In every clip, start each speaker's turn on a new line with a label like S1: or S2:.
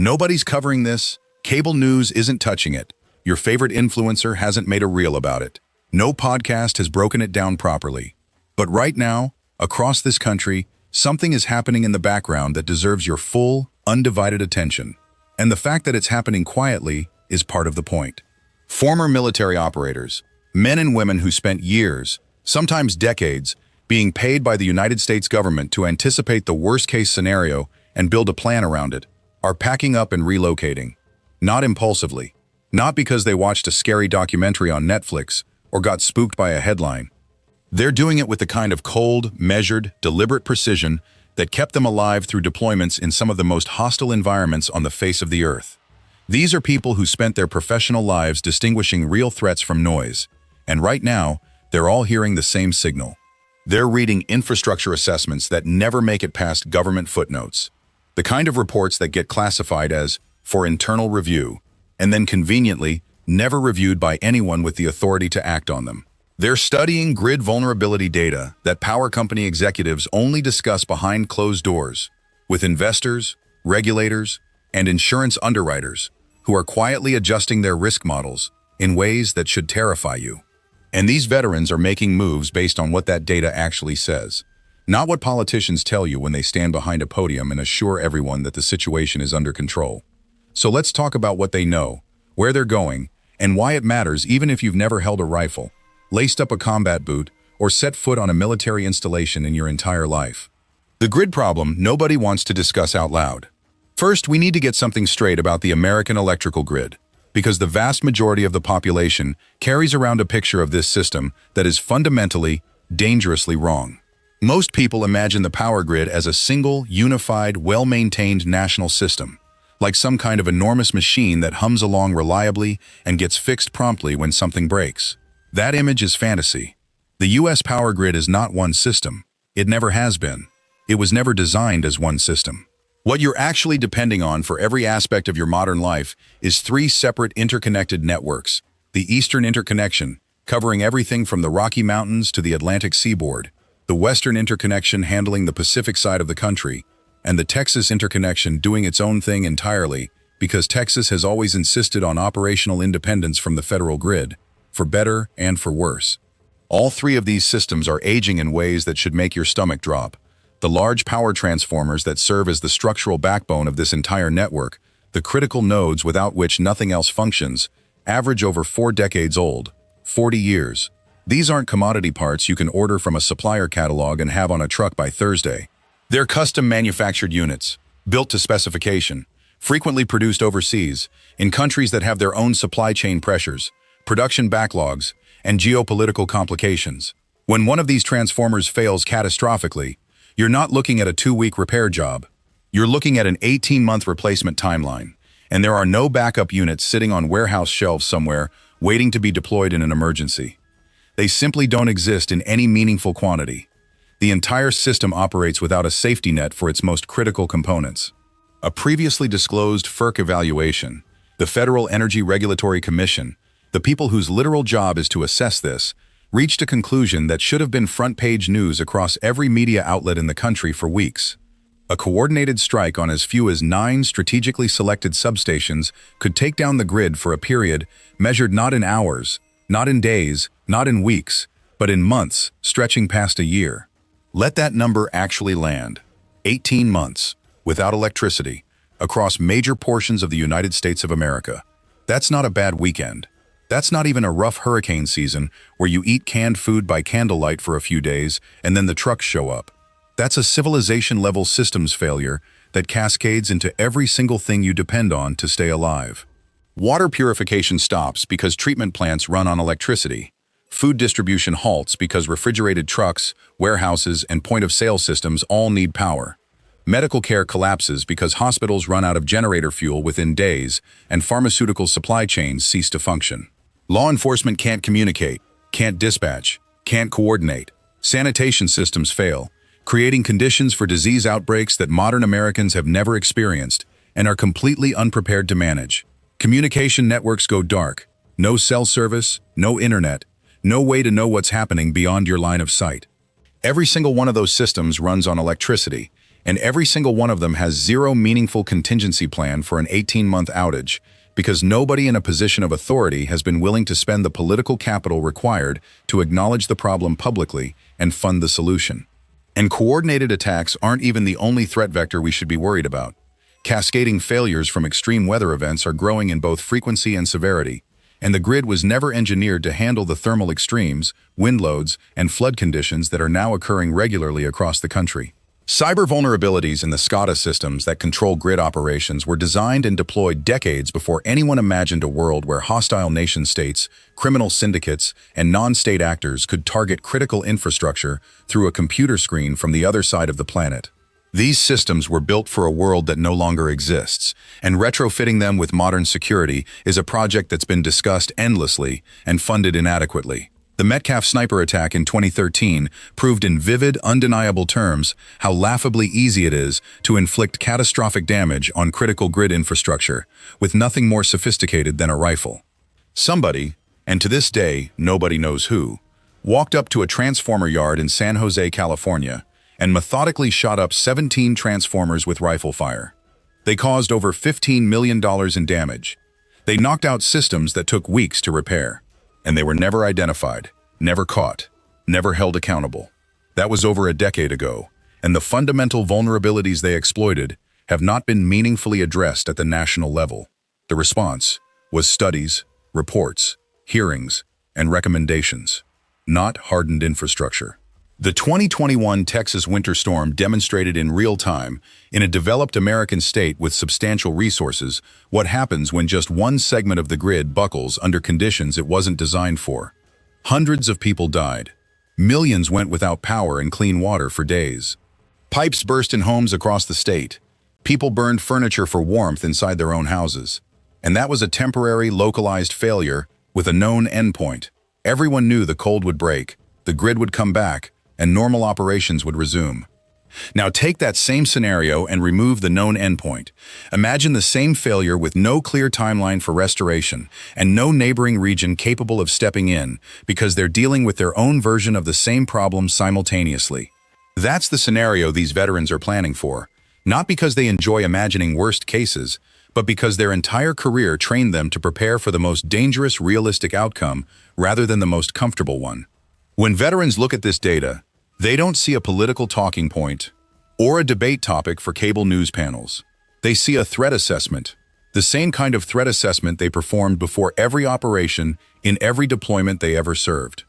S1: Nobody's covering this. Cable news isn't touching it. Your favorite influencer hasn't made a reel about it. No podcast has broken it down properly. But right now, across this country, something is happening in the background that deserves your full, undivided attention. And the fact that it's happening quietly is part of the point. Former military operators, men and women who spent years, sometimes decades, being paid by the United States government to anticipate the worst-case scenario and build a plan around it, are packing up and relocating. Not impulsively. Not because they watched a scary documentary on Netflix or got spooked by a headline. They're doing it with the kind of cold, measured, deliberate precision that kept them alive through deployments in some of the most hostile environments on the face of the earth. These are people who spent their professional lives distinguishing real threats from noise. And right now, they're all hearing the same signal. They're reading infrastructure assessments that never make it past government footnotes. The kind of reports that get classified as for internal review, and then conveniently, never reviewed by anyone with the authority to act on them. They're studying grid vulnerability data that power company executives only discuss behind closed doors, with investors, regulators, and insurance underwriters who are quietly adjusting their risk models in ways that should terrify you. And these veterans are making moves based on what that data actually says, not what politicians tell you when they stand behind a podium and assure everyone that the situation is under control. So let's talk about what they know, where they're going, and why it matters even if you've never held a rifle, laced up a combat boot, or set foot on a military installation in your entire life. The grid problem nobody wants to discuss out loud. First, we need to get something straight about the American electrical grid, because the vast majority of the population carries around a picture of this system that is fundamentally, dangerously wrong. Most people imagine the power grid as a single, unified, well-maintained national system, like some kind of enormous machine that hums along reliably and gets fixed promptly when something breaks. That image is fantasy. The U.S. power grid is not one system. It never has been. It was never designed as one system. What you're actually depending on for every aspect of your modern life is three separate interconnected networks. The Eastern Interconnection, covering everything from the Rocky Mountains to the Atlantic seaboard, the Western Interconnection handling the Pacific side of the country, and the Texas Interconnection doing its own thing entirely because Texas has always insisted on operational independence from the federal grid, for better and for worse. All three of these systems are aging in ways that should make your stomach drop. The large power transformers that serve as the structural backbone of this entire network, the critical nodes without which nothing else functions, average over 4 decades old, 40 years. These aren't commodity parts you can order from a supplier catalog and have on a truck by Thursday. They're custom manufactured units, built to specification, frequently produced overseas, in countries that have their own supply chain pressures, production backlogs, and geopolitical complications. When one of these transformers fails catastrophically, you're not looking at a 2-week repair job. You're looking at an 18-month replacement timeline, and there are no backup units sitting on warehouse shelves somewhere waiting to be deployed in an emergency. They simply don't exist in any meaningful quantity. The entire system operates without a safety net for its most critical components. A previously disclosed FERC evaluation, the Federal Energy Regulatory Commission, the people whose literal job is to assess this, reached a conclusion that should have been front-page news across every media outlet in the country for weeks. A coordinated strike on as few as 9 strategically selected substations could take down the grid for a period measured not in hours, not in days, not in weeks, but in months, stretching past a year. Let that number actually land. 18 months, without electricity, across major portions of the United States of America. That's not a bad weekend. That's not even a rough hurricane season where you eat canned food by candlelight for a few days and then the trucks show up. That's a civilization-level systems failure that cascades into every single thing you depend on to stay alive. Water purification stops because treatment plants run on electricity. Food distribution halts because refrigerated trucks, warehouses, and point-of-sale systems all need power. Medical care collapses because hospitals run out of generator fuel within days and pharmaceutical supply chains cease to function. Law enforcement can't communicate, can't dispatch, can't coordinate. Sanitation systems fail, creating conditions for disease outbreaks that modern Americans have never experienced and are completely unprepared to manage. Communication networks go dark. No cell service, no internet, no way to know what's happening beyond your line of sight. Every single one of those systems runs on electricity, and every single one of them has zero meaningful contingency plan for an 18-month outage, because nobody in a position of authority has been willing to spend the political capital required to acknowledge the problem publicly and fund the solution. And coordinated attacks aren't even the only threat vector we should be worried about. Cascading failures from extreme weather events are growing in both frequency and severity, and the grid was never engineered to handle the thermal extremes, wind loads, and flood conditions that are now occurring regularly across the country. Cyber vulnerabilities in the SCADA systems that control grid operations were designed and deployed decades before anyone imagined a world where hostile nation-states, criminal syndicates, and non-state actors could target critical infrastructure through a computer screen from the other side of the planet. These systems were built for a world that no longer exists, and retrofitting them with modern security is a project that's been discussed endlessly and funded inadequately. The Metcalf sniper attack in 2013 proved in vivid, undeniable terms how laughably easy it is to inflict catastrophic damage on critical grid infrastructure with nothing more sophisticated than a rifle. Somebody, and to this day nobody knows who, walked up to a transformer yard in San Jose, California, and methodically shot up 17 transformers with rifle fire. They caused over $15 million in damage. They knocked out systems that took weeks to repair. And they were never identified, never caught, never held accountable. That was over a decade ago, and the fundamental vulnerabilities they exploited have not been meaningfully addressed at the national level. The response was studies, reports, hearings, and recommendations, not hardened infrastructure. The 2021 Texas winter storm demonstrated in real time, in a developed American state with substantial resources, what happens when just one segment of the grid buckles under conditions it wasn't designed for. Hundreds of people died. Millions went without power and clean water for days. Pipes burst in homes across the state. People burned furniture for warmth inside their own houses. And that was a temporary, localized failure with a known endpoint. Everyone knew the cold would break, the grid would come back, and normal operations would resume. Now take that same scenario and remove the known endpoint. Imagine the same failure with no clear timeline for restoration and no neighboring region capable of stepping in because they're dealing with their own version of the same problem simultaneously. That's the scenario these veterans are planning for, not because they enjoy imagining worst cases, but because their entire career trained them to prepare for the most dangerous realistic outcome rather than the most comfortable one. When veterans look at this data, they don't see a political talking point or a debate topic for cable news panels. They see a threat assessment, the same kind of threat assessment they performed before every operation in every deployment they ever served.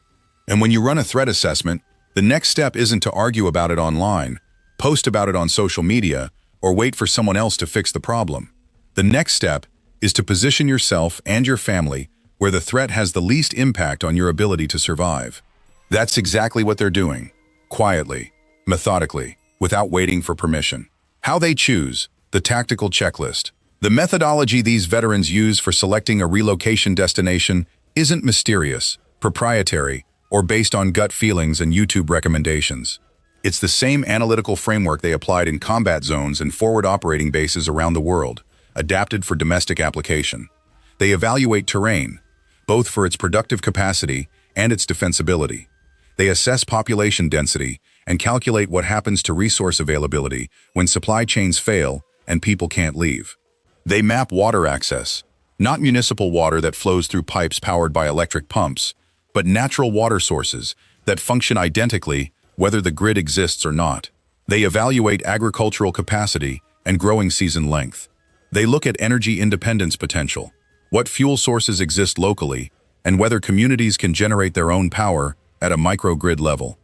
S1: And when you run a threat assessment, the next step isn't to argue about it online, post about it on social media, or wait for someone else to fix the problem. The next step is to position yourself and your family where the threat has the least impact on your ability to survive. That's exactly what they're doing. Quietly, methodically, without waiting for permission. How they choose, the tactical checklist. The methodology these veterans use for selecting a relocation destination isn't mysterious, proprietary, or based on gut feelings and YouTube recommendations. It's the same analytical framework they applied in combat zones and forward operating bases around the world, adapted for domestic application. They evaluate terrain, both for its productive capacity and its defensibility. They assess population density and calculate what happens to resource availability when supply chains fail and people can't leave. They map water access, not municipal water that flows through pipes powered by electric pumps, but natural water sources that function identically whether the grid exists or not. They evaluate agricultural capacity and growing season length. They look at energy independence potential, what fuel sources exist locally, and whether communities can generate their own power at a microgrid level.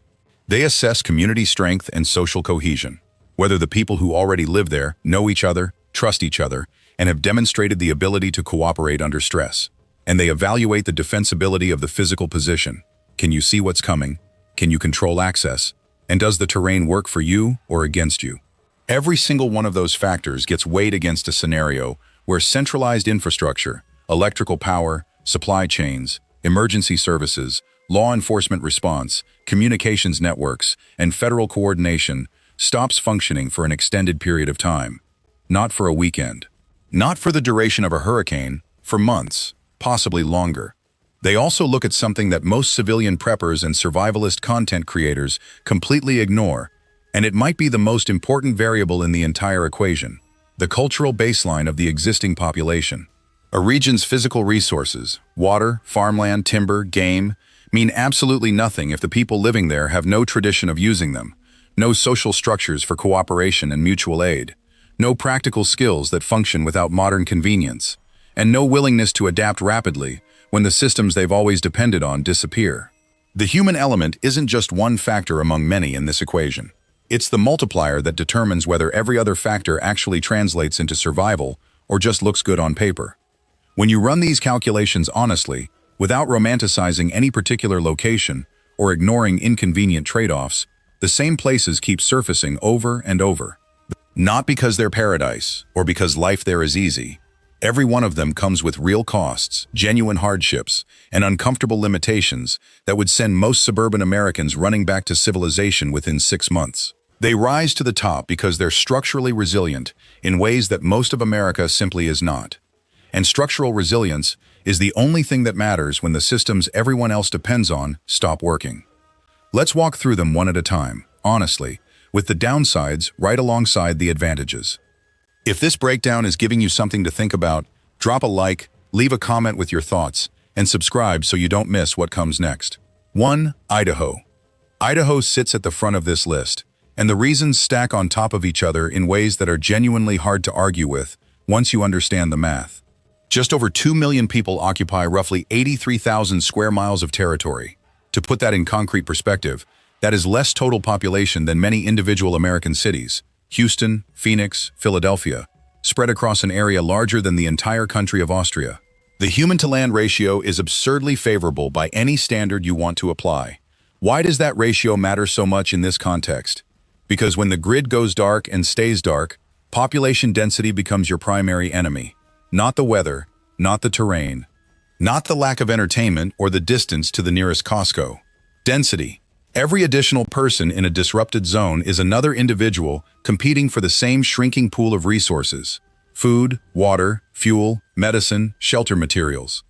S1: They assess community strength and social cohesion, whether the people who already live there know each other, trust each other, and have demonstrated the ability to cooperate under stress. And they evaluate the defensibility of the physical position. Can you see what's coming? Can you control access? And does the terrain work for you or against you? Every single one of those factors gets weighed against a scenario where centralized infrastructure, electrical power, supply chains, emergency services, law enforcement response, communications networks, and federal coordination stops functioning for an extended period of time. Not for a weekend. Not for the duration of a hurricane, for months, possibly longer. They also look at something that most civilian preppers and survivalist content creators completely ignore, And it might be the most important variable in the entire equation, the cultural baseline of the existing population. A region's physical resources, water, farmland, timber, game, mean absolutely nothing if the people living there have no tradition of using them, no social structures for cooperation and mutual aid, no practical skills that function without modern convenience, and no willingness to adapt rapidly when the systems they've always depended on disappear. The human element isn't just one factor among many in this equation. It's the multiplier that determines whether every other factor actually translates into survival or just looks good on paper. When you run these calculations honestly, without romanticizing any particular location or ignoring inconvenient trade-offs, the same places keep surfacing over and over. Not because they're paradise or because life there is easy. Every one of them comes with real costs, genuine hardships, and uncomfortable limitations that would send most suburban Americans running back to civilization within 6 months. They rise to the top because they're structurally resilient in ways that most of America simply is not. And structural resilience is the only thing that matters when the systems everyone else depends on stop working. Let's walk through them one at a time, honestly, with the downsides right alongside the advantages. If this breakdown is giving you something to think about, drop a like, leave a comment with your thoughts, and subscribe so you don't miss what comes next. 1. Idaho. Idaho sits at the front of this list, and the reasons stack on top of each other in ways that are genuinely hard to argue with once you understand the math. Just over 2 million people occupy roughly 83,000 square miles of territory. To put that in concrete perspective, that is less total population than many individual American cities, Houston, Phoenix, Philadelphia, spread across an area larger than the entire country of Austria. The human-to-land ratio is absurdly favorable by any standard you want to apply. Why does that ratio matter so much in this context? Because when the grid goes dark and stays dark, population density becomes your primary enemy. Not the weather, not the terrain, not the lack of entertainment or the distance to the nearest Costco. Density. Every additional person in a disrupted zone is another individual competing for the same shrinking pool of resources: food, water, fuel, medicine, shelter materials.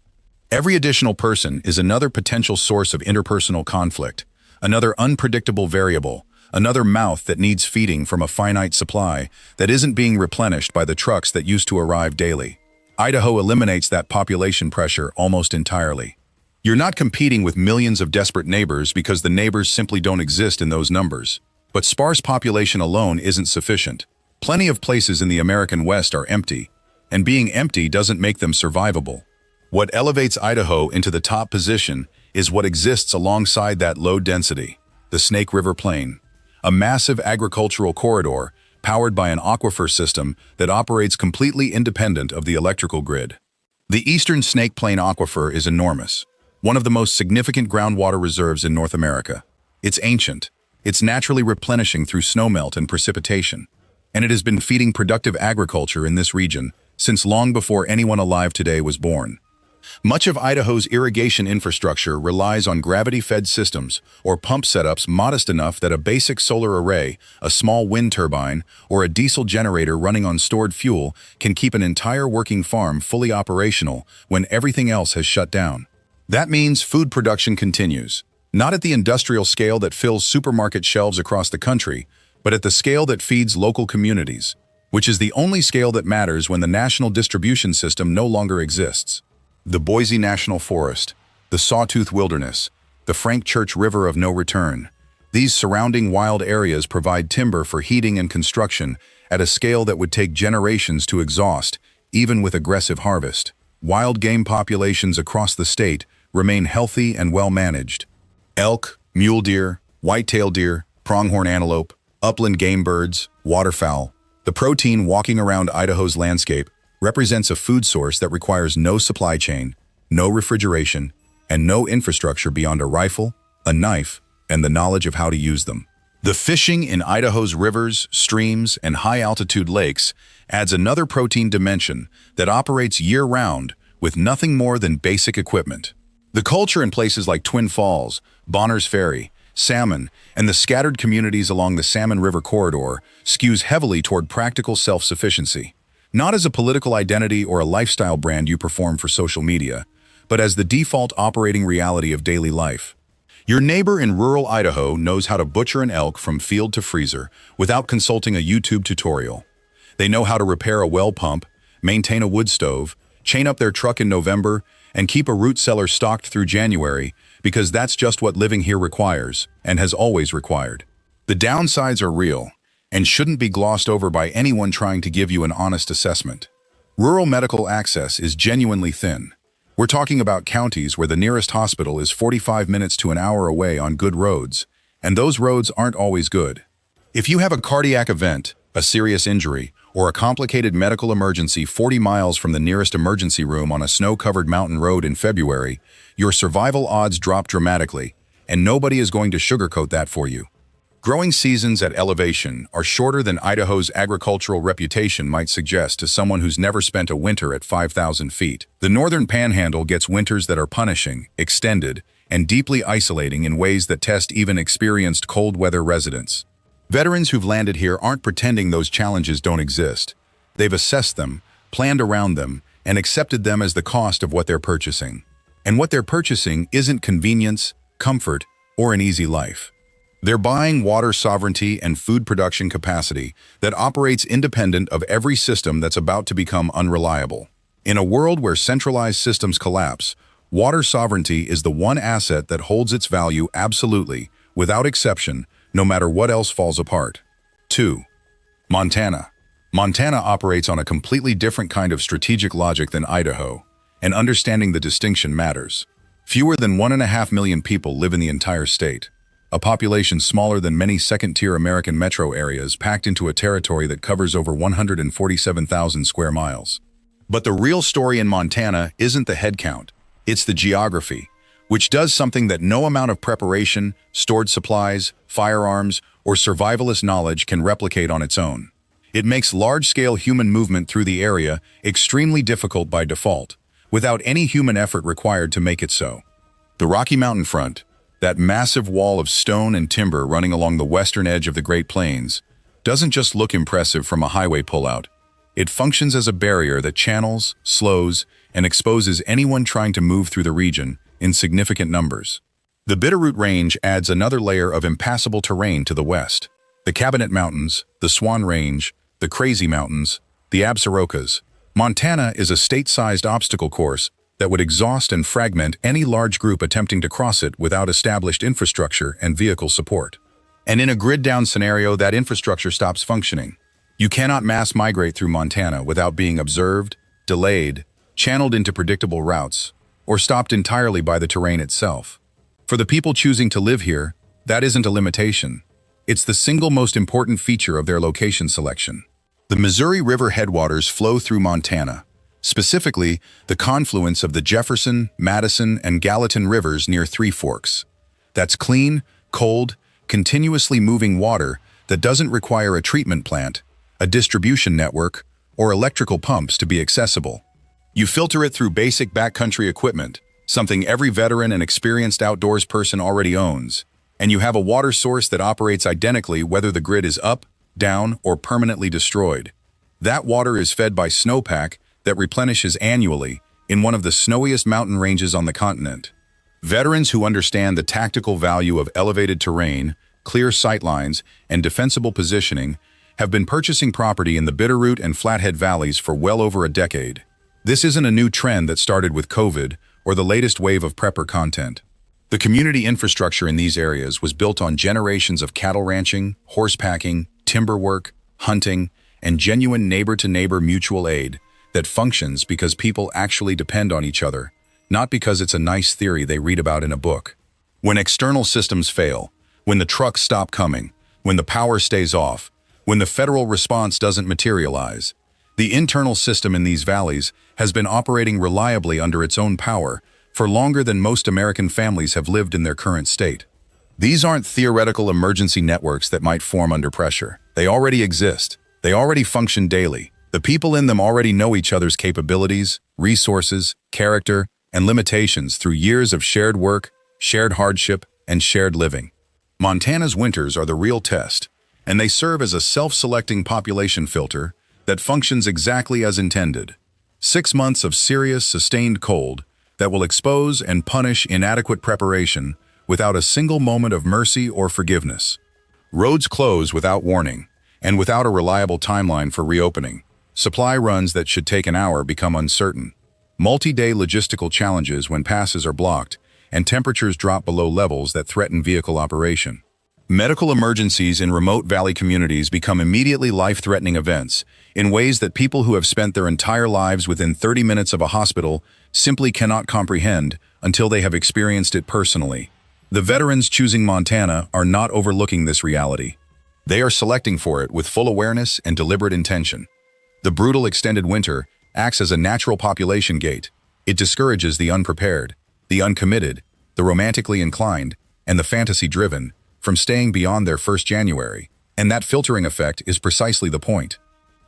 S1: Every additional person is another potential source of interpersonal conflict, another unpredictable variable, another mouth that needs feeding from a finite supply that isn't being replenished by the trucks that used to arrive daily. Idaho eliminates that population pressure almost entirely. You're not competing with millions of desperate neighbors because the neighbors simply don't exist in those numbers. But sparse population alone isn't sufficient. Plenty of places in the American West are empty, and being empty doesn't make them survivable. What elevates Idaho into the top position is what exists alongside that low density: the Snake River Plain, a massive agricultural corridor powered by an aquifer system that operates completely independent of the electrical grid. The Eastern Snake Plain Aquifer is enormous, one of the most significant groundwater reserves in North America. It's ancient, it's naturally replenishing through snowmelt and precipitation, and it has been feeding productive agriculture in this region since long before anyone alive today was born. Much of Idaho's irrigation infrastructure relies on gravity-fed systems or pump setups modest enough that a basic solar array, a small wind turbine, or a diesel generator running on stored fuel can keep an entire working farm fully operational when everything else has shut down. That means food production continues, not at the industrial scale that fills supermarket shelves across the country, but at the scale that feeds local communities, which is the only scale that matters when the national distribution system no longer exists. The Boise National Forest, the Sawtooth Wilderness, the Frank Church River of No Return. These surrounding wild areas provide timber for heating and construction at a scale that would take generations to exhaust, even with aggressive harvest. Wild game populations across the state remain healthy and well-managed. Elk, mule deer, white-tailed deer, pronghorn antelope, upland game birds, waterfowl. The protein walking around Idaho's landscape represents a food source that requires no supply chain, no refrigeration, and no infrastructure beyond a rifle, a knife, and the knowledge of how to use them. The fishing in Idaho's rivers, streams, and high-altitude lakes adds another protein dimension that operates year-round with nothing more than basic equipment. The culture in places like Twin Falls, Bonner's Ferry, Salmon, and the scattered communities along the Salmon River corridor skews heavily toward practical self-sufficiency. Not as a political identity or a lifestyle brand you perform for social media, but as the default operating reality of daily life. Your neighbor in rural Idaho knows how to butcher an elk from field to freezer without consulting a YouTube tutorial. They know how to repair a well pump, maintain a wood stove, chain up their truck in November, and keep a root cellar stocked through January because that's just what living here requires and has always required. The downsides are real and shouldn't be glossed over by anyone trying to give you an honest assessment. Rural medical access is genuinely thin. We're talking about counties where the nearest hospital is 45 minutes to an hour away on good roads, and those roads aren't always good. If you have a cardiac event, a serious injury, or a complicated medical emergency 40 miles from the nearest emergency room on a snow-covered mountain road in February, your survival odds drop dramatically, and nobody is going to sugarcoat that for you. Growing seasons at elevation are shorter than Idaho's agricultural reputation might suggest to someone who's never spent a winter at 5,000 feet. The northern panhandle gets winters that are punishing, extended, and deeply isolating in ways that test even experienced cold weather residents. Veterans who've landed here aren't pretending those challenges don't exist. They've assessed them, planned around them, and accepted them as the cost of what they're purchasing. And what they're purchasing isn't convenience, comfort, or an easy life. They're buying water sovereignty and food production capacity that operates independent of every system that's about to become unreliable. In a world where centralized systems collapse, water sovereignty is the one asset that holds its value absolutely, without exception, no matter what else falls apart. 2. Montana. Montana operates on a completely different kind of strategic logic than Idaho, and understanding the distinction matters. Fewer than 1.5 million people live in the entire state. A population smaller than many second-tier American metro areas packed into a territory that covers over 147,000 square miles. But the real story in Montana isn't the headcount, it's the geography, which does something that no amount of preparation, stored supplies, firearms, or survivalist knowledge can replicate on its own. It makes large-scale human movement through the area extremely difficult by default, without any human effort required to make it so. The Rocky Mountain Front, that massive wall of stone and timber running along the western edge of the Great Plains, doesn't just look impressive from a highway pullout. It functions as a barrier that channels, slows, and exposes anyone trying to move through the region in significant numbers. The Bitterroot Range adds another layer of impassable terrain to the west. The Cabinet Mountains, the Swan Range, the Crazy Mountains, the Absarokas. Montana is a state-sized obstacle course that would exhaust and fragment any large group attempting to cross it without established infrastructure and vehicle support. And in a grid-down scenario, that infrastructure stops functioning. You cannot mass migrate through Montana without being observed, delayed, channeled into predictable routes, or stopped entirely by the terrain itself. For the people choosing to live here, that isn't a limitation. It's the single most important feature of their location selection. The Missouri River headwaters flow through Montana, specifically the confluence of the Jefferson, Madison, and Gallatin rivers near Three Forks. That's clean, cold, continuously moving water that doesn't require a treatment plant, a distribution network, or electrical pumps to be accessible. You filter it through basic backcountry equipment, something every veteran and experienced outdoors person already owns, and you have a water source that operates identically whether the grid is up, down, or permanently destroyed. That water is fed by snowpack that replenishes annually in one of the snowiest mountain ranges on the continent. Veterans who understand the tactical value of elevated terrain, clear sightlines, and defensible positioning have been purchasing property in the Bitterroot and Flathead valleys for well over a decade. This isn't a new trend that started with COVID or the latest wave of prepper content. The community infrastructure in these areas was built on generations of cattle ranching, horse packing, timber work, hunting, and genuine neighbor-to-neighbor mutual aid that functions because people actually depend on each other, not because it's a nice theory they read about in a book. When external systems fail, when the trucks stop coming, when the power stays off, when the federal response doesn't materialize, the internal system in these valleys has been operating reliably under its own power for longer than most American families have lived in their current state. These aren't theoretical emergency networks that might form under pressure. They already exist. They already function daily. The people in them already know each other's capabilities, resources, character, and limitations through years of shared work, shared hardship, and shared living. Montana's winters are the real test, and they serve as a self-selecting population filter that functions exactly as intended. 6 months of serious, sustained cold that will expose and punish inadequate preparation without a single moment of mercy or forgiveness. Roads close without warning, and without a reliable timeline for reopening. Supply runs that should take an hour become uncertain. Multi-day logistical challenges when passes are blocked, and temperatures drop below levels that threaten vehicle operation. Medical emergencies in remote valley communities become immediately life-threatening events in ways that people who have spent their entire lives within 30 minutes of a hospital simply cannot comprehend until they have experienced it personally. The veterans choosing Montana are not overlooking this reality. They are selecting for it with full awareness and deliberate intention. The brutal extended winter acts as a natural population gate. It discourages the unprepared, the uncommitted, the romantically inclined, and the fantasy-driven from staying beyond their first January, and that filtering effect is precisely the point.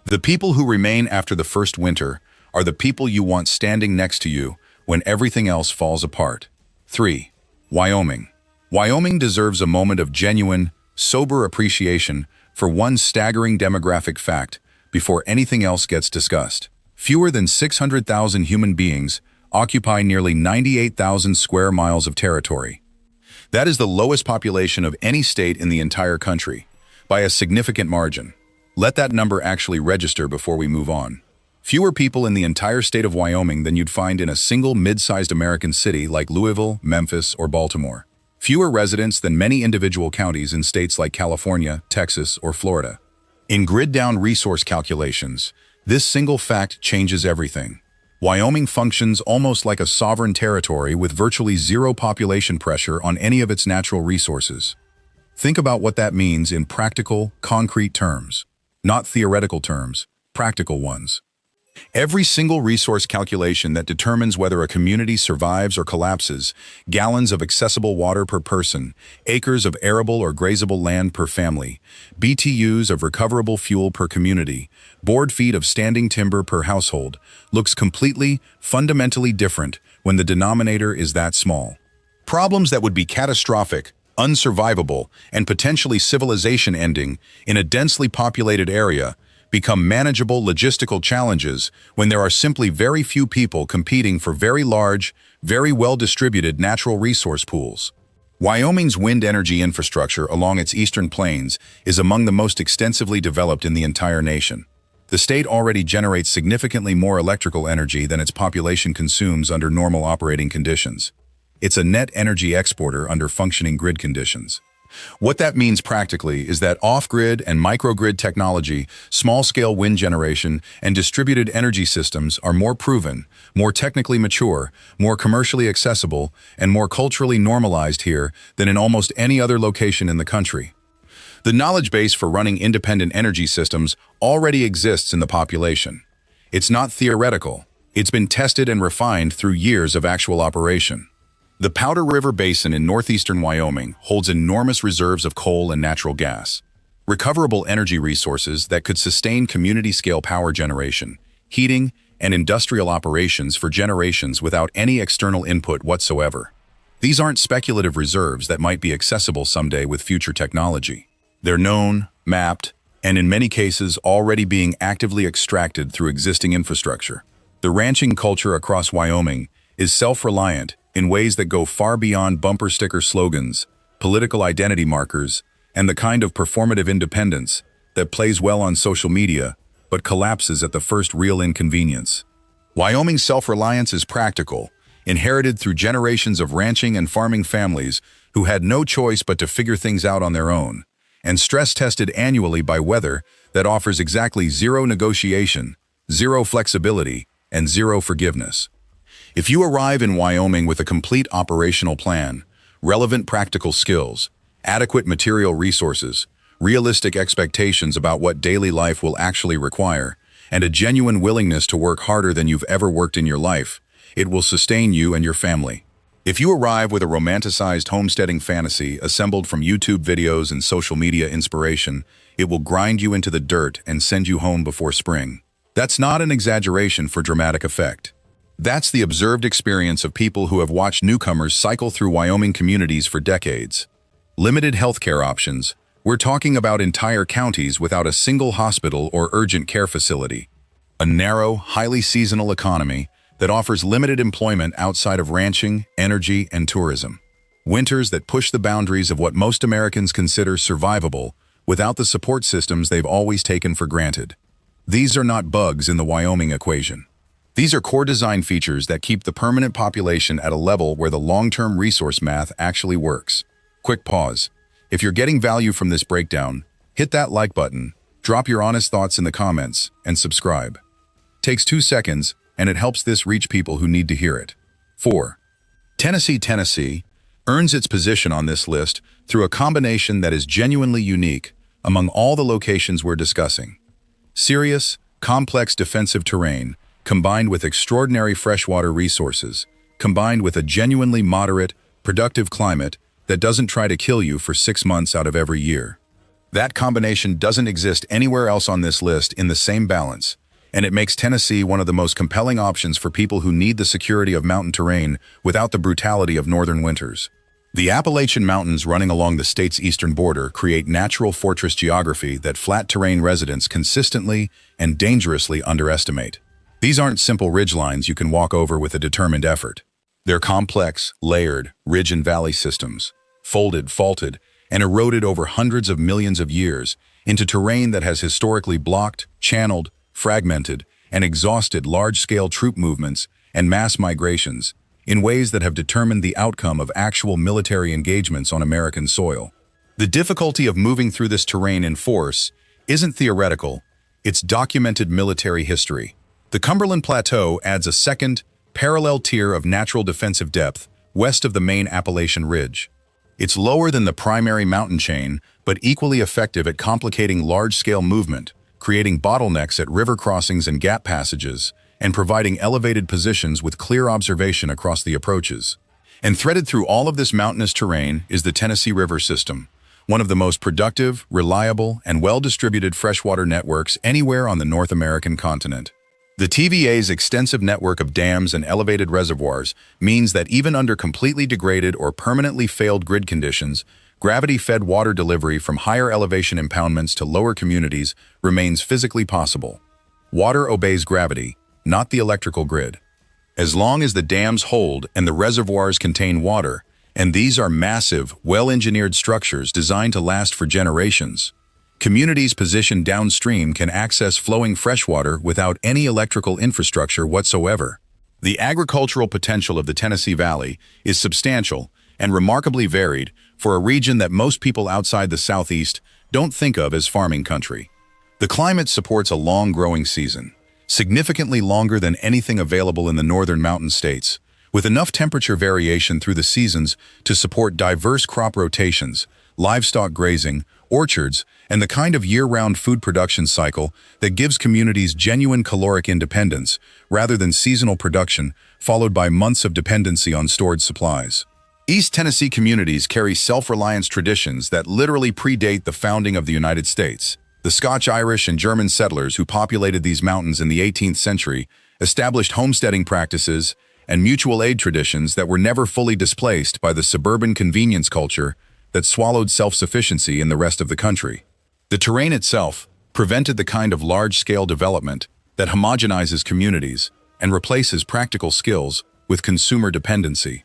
S1: The people who remain after the first winter are the people you want standing next to you when everything else falls apart. 3. Wyoming. Wyoming deserves a moment of genuine, sober appreciation for one staggering demographic fact before anything else gets discussed. Fewer than 600,000 human beings occupy nearly 98,000 square miles of territory. That is the lowest population of any state in the entire country, by a significant margin. Let that number actually register before we move on. Fewer people in the entire state of Wyoming than you'd find in a single mid-sized American city like Louisville, Memphis, or Baltimore. Fewer residents than many individual counties in states like California, Texas, or Florida. In grid-down resource calculations, this single fact changes everything. Wyoming functions almost like a sovereign territory with virtually zero population pressure on any of its natural resources. Think about what that means in practical, concrete terms. Not theoretical terms, practical ones. Every single resource calculation that determines whether a community survives or collapses, gallons of accessible water per person, acres of arable or grazable land per family, BTUs of recoverable fuel per community, board feet of standing timber per household, looks completely, fundamentally different when the denominator is that small. Problems that would be catastrophic, unsurvivable, and potentially civilization-ending in a densely populated area become manageable logistical challenges when there are simply very few people competing for very large, very well-distributed natural resource pools. Wyoming's wind energy infrastructure along its eastern plains is among the most extensively developed in the entire nation. The state already generates significantly more electrical energy than its population consumes under normal operating conditions. It's a net energy exporter under functioning grid conditions. What that means practically is that off-grid and microgrid technology, small-scale wind generation, and distributed energy systems are more proven, more technically mature, more commercially accessible, and more culturally normalized here than in almost any other location in the country. The knowledge base for running independent energy systems already exists in the population. It's not theoretical. It's been tested and refined through years of actual operation. The Powder River Basin in northeastern Wyoming holds enormous reserves of coal and natural gas, recoverable energy resources that could sustain community-scale power generation, heating, and industrial operations for generations without any external input whatsoever. These aren't speculative reserves that might be accessible someday with future technology. They're known, mapped, and in many cases already being actively extracted through existing infrastructure. The ranching culture across Wyoming is self-reliant in ways that go far beyond bumper sticker slogans, political identity markers, and the kind of performative independence that plays well on social media but collapses at the first real inconvenience. Wyoming's self-reliance is practical, inherited through generations of ranching and farming families who had no choice but to figure things out on their own, and stress-tested annually by weather that offers exactly zero negotiation, zero flexibility, and zero forgiveness. If you arrive in Wyoming with a complete operational plan, relevant practical skills, adequate material resources, realistic expectations about what daily life will actually require, and a genuine willingness to work harder than you've ever worked in your life, it will sustain you and your family. If you arrive with a romanticized homesteading fantasy assembled from YouTube videos and social media inspiration, it will grind you into the dirt and send you home before spring. That's not an exaggeration for dramatic effect. That's the observed experience of people who have watched newcomers cycle through Wyoming communities for decades. Limited healthcare options. We're talking about entire counties without a single hospital or urgent care facility. A narrow, highly seasonal economy that offers limited employment outside of ranching, energy, and tourism. Winters that push the boundaries of what most Americans consider survivable without the support systems they've always taken for granted. These are not bugs in the Wyoming equation. These are core design features that keep the permanent population at a level where the long-term resource math actually works. Quick pause. If you're getting value from this breakdown, hit that like button, drop your honest thoughts in the comments, and subscribe. Takes 2 seconds, and it helps this reach people who need to hear it. 4. Tennessee earns its position on this list through a combination that is genuinely unique among all the locations we're discussing. Serious, complex defensive terrain, combined with extraordinary freshwater resources, combined with a genuinely moderate, productive climate that doesn't try to kill you for 6 months out of every year. That combination doesn't exist anywhere else on this list in the same balance, and it makes Tennessee one of the most compelling options for people who need the security of mountain terrain without the brutality of northern winters. The Appalachian Mountains running along the state's eastern border create natural fortress geography that flat terrain residents consistently and dangerously underestimate. These aren't simple ridgelines you can walk over with a determined effort. They're complex, layered, ridge and valley systems, folded, faulted, and eroded over hundreds of millions of years into terrain that has historically blocked, channeled, fragmented, and exhausted large-scale troop movements and mass migrations in ways that have determined the outcome of actual military engagements on American soil. The difficulty of moving through this terrain in force isn't theoretical, it's documented military history. The Cumberland Plateau adds a second, parallel tier of natural defensive depth west of the main Appalachian Ridge. It's lower than the primary mountain chain, but equally effective at complicating large-scale movement, creating bottlenecks at river crossings and gap passages, and providing elevated positions with clear observation across the approaches. And threaded through all of this mountainous terrain is the Tennessee River system, one of the most productive, reliable, and well-distributed freshwater networks anywhere on the North American continent. The TVA's extensive network of dams and elevated reservoirs means that even under completely degraded or permanently failed grid conditions, gravity-fed water delivery from higher elevation impoundments to lower communities remains physically possible. Water obeys gravity, not the electrical grid. As long as the dams hold and the reservoirs contain water, and these are massive, well-engineered structures designed to last for generations, communities positioned downstream can access flowing freshwater without any electrical infrastructure whatsoever. The agricultural potential of the Tennessee Valley is substantial and remarkably varied for a region that most people outside the Southeast don't think of as farming country. The climate supports a long growing season, significantly longer than anything available in the northern mountain states, with enough temperature variation through the seasons to support diverse crop rotations, livestock grazing, orchards, and the kind of year-round food production cycle that gives communities genuine caloric independence rather than seasonal production followed by months of dependency on stored supplies. East Tennessee communities carry self-reliance traditions that literally predate the founding of the United States. The Scotch-Irish and German settlers who populated these mountains in the 18th century established homesteading practices and mutual aid traditions that were never fully displaced by the suburban convenience culture that swallowed self-sufficiency in the rest of the country. The terrain itself prevented the kind of large-scale development that homogenizes communities and replaces practical skills with consumer dependency.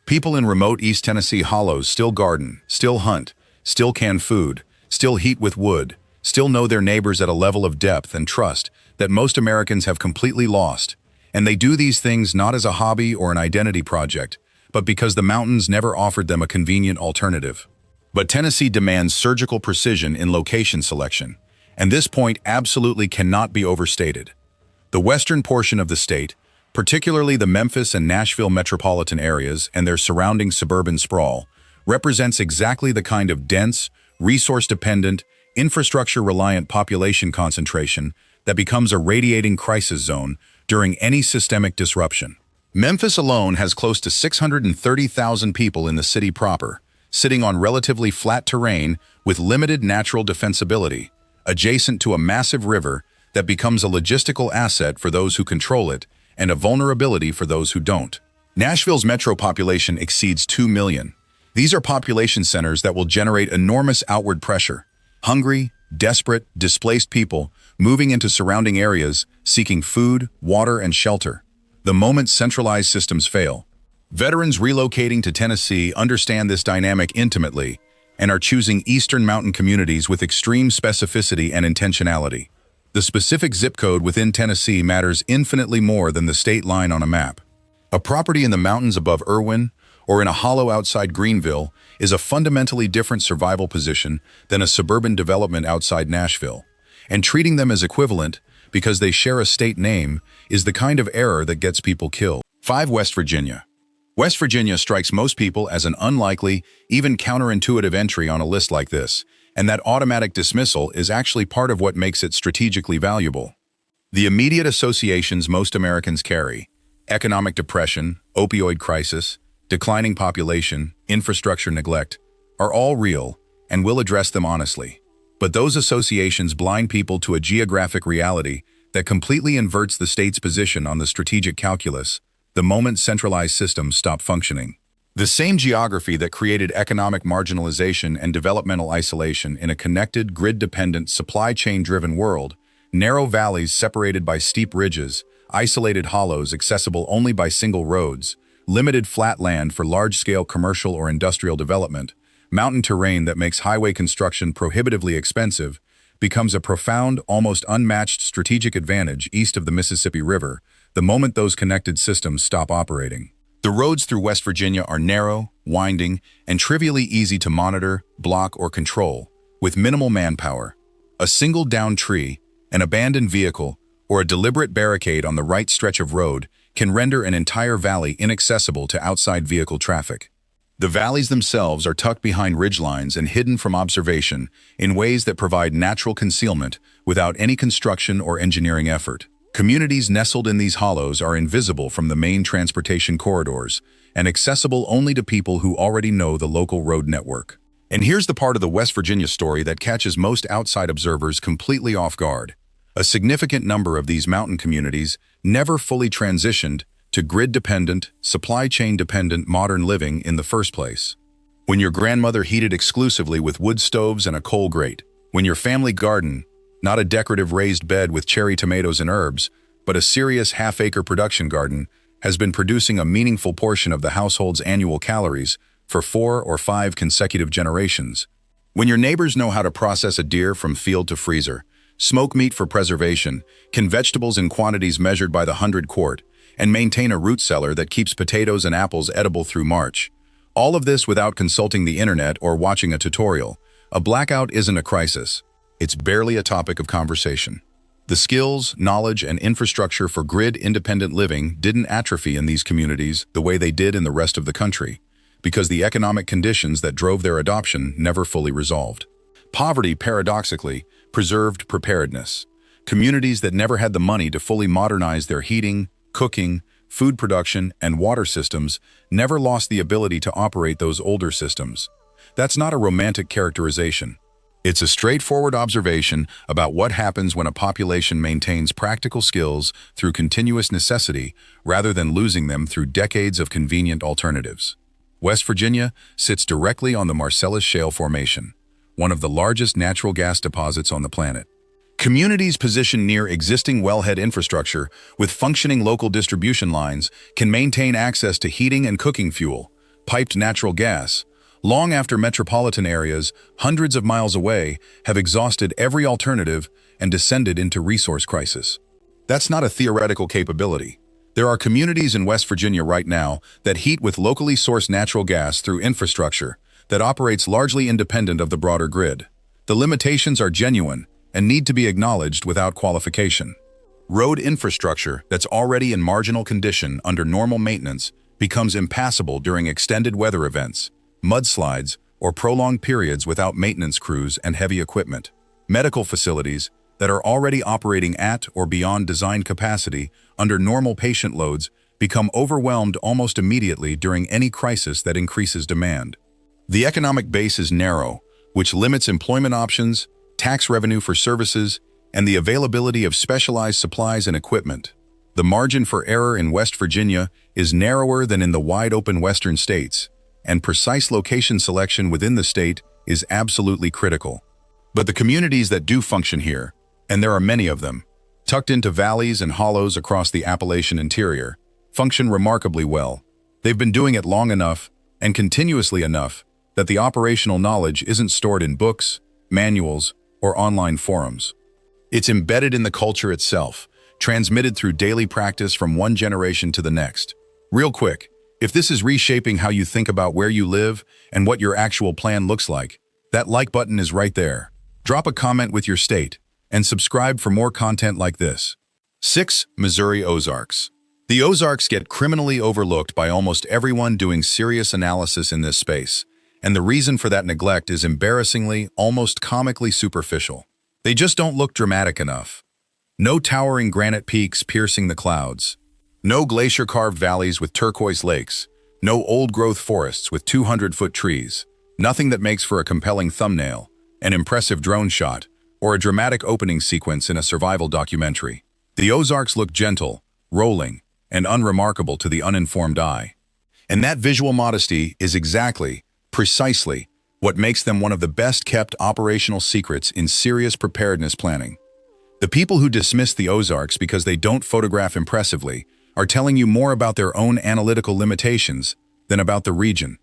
S1: People in remote East Tennessee hollows still garden, still hunt, still can food, still heat with wood, still know their neighbors at a level of depth and trust that most Americans have completely lost, and they do these things not as a hobby or an identity project, but because the mountains never offered them a convenient alternative. But Tennessee demands surgical precision in location selection, and this point absolutely cannot be overstated. The western portion of the state, particularly the Memphis and Nashville metropolitan areas and their surrounding suburban sprawl, represents exactly the kind of dense, resource-dependent, infrastructure-reliant population concentration that becomes a radiating crisis zone during any systemic disruption. Memphis alone has close to 630,000 people in the city proper, sitting on relatively flat terrain with limited natural defensibility, adjacent to a massive river that becomes a logistical asset for those who control it and a vulnerability for those who don't. Nashville's metro population exceeds 2 million. These are population centers that will generate enormous outward pressure. Hungry, desperate, displaced people moving into surrounding areas seeking food, water, and shelter. The moment centralized systems fail, Veterans relocating to Tennessee understand this dynamic intimately and are choosing eastern mountain communities with extreme specificity and intentionality. The specific zip code within Tennessee matters infinitely more than the state line on a map. A property in the mountains above Irwin or in a hollow outside Greenville is a fundamentally different survival position than a suburban development outside Nashville. And treating them as equivalent because they share a state name is the kind of error that gets people killed. 5. West Virginia. West Virginia strikes most people as an unlikely, even counterintuitive entry on a list like this, and that automatic dismissal is actually part of what makes it strategically valuable. The immediate associations most Americans carry, economic depression, opioid crisis, declining population, infrastructure neglect, are all real, and we'll address them honestly. But those associations blind people to a geographic reality that completely inverts the state's position on the strategic calculus the moment centralized systems stop functioning. The same geography that created economic marginalization and developmental isolation in a connected, grid-dependent, supply chain-driven world, narrow valleys separated by steep ridges, isolated hollows accessible only by single roads, limited flat land for large-scale commercial or industrial development, mountain terrain that makes highway construction prohibitively expensive, becomes a profound, almost unmatched strategic advantage east of the Mississippi River the moment those connected systems stop operating. The roads through West Virginia are narrow, winding, and trivially easy to monitor, block, or control, with minimal manpower. A single downed tree, an abandoned vehicle, or a deliberate barricade on the right stretch of road can render an entire valley inaccessible to outside vehicle traffic. The valleys themselves are tucked behind ridgelines and hidden from observation in ways that provide natural concealment without any construction or engineering effort. Communities nestled in these hollows are invisible from the main transportation corridors and accessible only to people who already know the local road network. And here's the part of the West Virginia story that catches most outside observers completely off guard. A significant number of these mountain communities never fully transitioned to grid-dependent, supply chain-dependent modern living in the first place. When your grandmother heated exclusively with wood stoves and a coal grate, when your family garden, not a decorative raised bed with cherry tomatoes and herbs, but a serious half-acre production garden, has been producing a meaningful portion of the household's annual calories for 4 or 5 consecutive generations. When your neighbors know how to process a deer from field to freezer, smoke meat for preservation, can vegetables in quantities measured by the 100-quart, and maintain a root cellar that keeps potatoes and apples edible through March, all of this without consulting the internet or watching a tutorial, a blackout isn't a crisis. It's barely a topic of conversation. The skills, knowledge, and infrastructure for grid-independent living didn't atrophy in these communities the way they did in the rest of the country, because the economic conditions that drove their adoption never fully resolved. Poverty, paradoxically, preserved preparedness. Communities that never had the money to fully modernize their heating, cooking, food production, and water systems never lost the ability to operate those older systems. That's not a romantic characterization. It's a straightforward observation about what happens when a population maintains practical skills through continuous necessity rather than losing them through decades of convenient alternatives. West Virginia sits directly on the Marcellus Shale Formation, one of the largest natural gas deposits on the planet. Communities positioned near existing wellhead infrastructure with functioning local distribution lines can maintain access to heating and cooking fuel, piped natural gas, long after metropolitan areas, hundreds of miles away, have exhausted every alternative and descended into resource crisis. That's not a theoretical capability. There are communities in West Virginia right now that heat with locally sourced natural gas through infrastructure that operates largely independent of the broader grid. The limitations are genuine and need to be acknowledged without qualification. Road infrastructure that's already in marginal condition under normal maintenance becomes impassable during extended weather events, mudslides, or prolonged periods without maintenance crews and heavy equipment. Medical facilities that are already operating at or beyond design capacity under normal patient loads become overwhelmed almost immediately during any crisis that increases demand. The economic base is narrow, which limits employment options, tax revenue for services, and the availability of specialized supplies and equipment. The margin for error in West Virginia is narrower than in the wide-open western states, and precise location selection within the state is absolutely critical. But the communities that do function here, and there are many of them, tucked into valleys and hollows across the Appalachian interior, function remarkably well. They've been doing it long enough and continuously enough that the operational knowledge isn't stored in books, manuals, or online forums. It's embedded in the culture itself, transmitted through daily practice from one generation to the next. Real quick, if this is reshaping how you think about where you live and what your actual plan looks like, that like button is right there. Drop a comment with your state and subscribe for more content like this. 6. Missouri Ozarks. The Ozarks get criminally overlooked by almost everyone doing serious analysis in this space, and the reason for that neglect is embarrassingly, almost comically superficial. They just don't look dramatic enough. No towering granite peaks piercing the clouds. No glacier-carved valleys with turquoise lakes. No old-growth forests with 200-foot trees. Nothing that makes for a compelling thumbnail, an impressive drone shot, or a dramatic opening sequence in a survival documentary. The Ozarks look gentle, rolling, and unremarkable to the uninformed eye. And that visual modesty is precisely, what makes them one of the best-kept operational secrets in serious preparedness planning. The people who dismiss the Ozarks because they don't photograph impressively are telling you more about their own analytical limitations than about the region.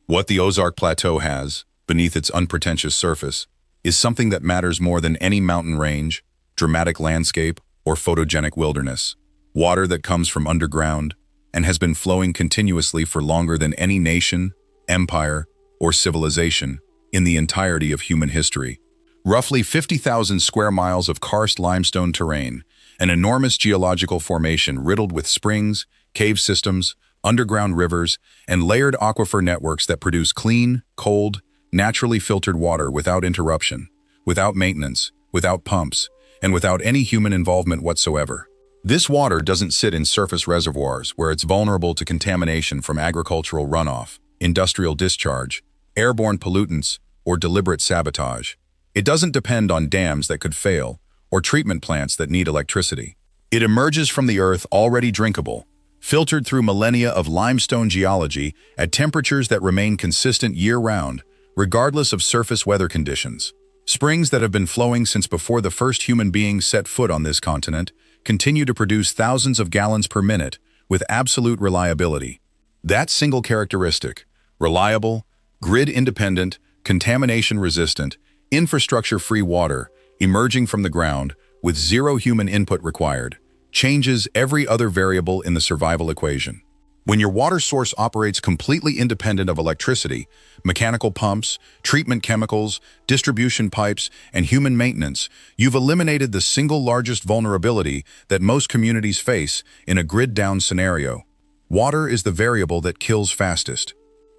S1: What the Ozark Plateau has, beneath its unpretentious surface, is something that matters more than any mountain range, dramatic landscape, or photogenic wilderness. Water that comes from underground and has been flowing continuously for longer than any nation, empire, or civilization in the entirety of human history. Roughly 50,000 square miles of karst limestone terrain, an enormous geological formation riddled with springs, cave systems, underground rivers, and layered aquifer networks that produce clean, cold, naturally filtered water without interruption, without maintenance, without pumps, and without any human involvement whatsoever. This water doesn't sit in surface reservoirs where it's vulnerable to contamination from agricultural runoff, industrial discharge, airborne pollutants, or deliberate sabotage. It doesn't depend on dams that could fail or treatment plants that need electricity. It emerges from the earth already drinkable, filtered through millennia of limestone geology at temperatures that remain consistent year-round, regardless of surface weather conditions. Springs that have been flowing since before the first human beings set foot on this continent continue to produce thousands of gallons per minute with absolute reliability. That single characteristic, reliable, grid-independent, contamination-resistant, infrastructure-free water emerging from the ground with zero human input required, changes every other variable in the survival equation. When your water source operates completely independent of electricity, mechanical pumps, treatment chemicals, distribution pipes, and human maintenance, you've eliminated the single largest vulnerability that most communities face in a grid-down scenario. Water is the variable that kills fastest.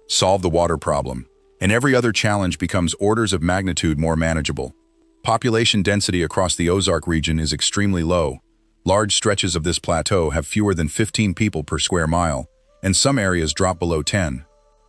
S1: Solve the water problem, and every other challenge becomes orders of magnitude more manageable. Population density across the Ozark region is extremely low. Large stretches of this plateau have fewer than 15 people per square mile, and some areas drop below 10.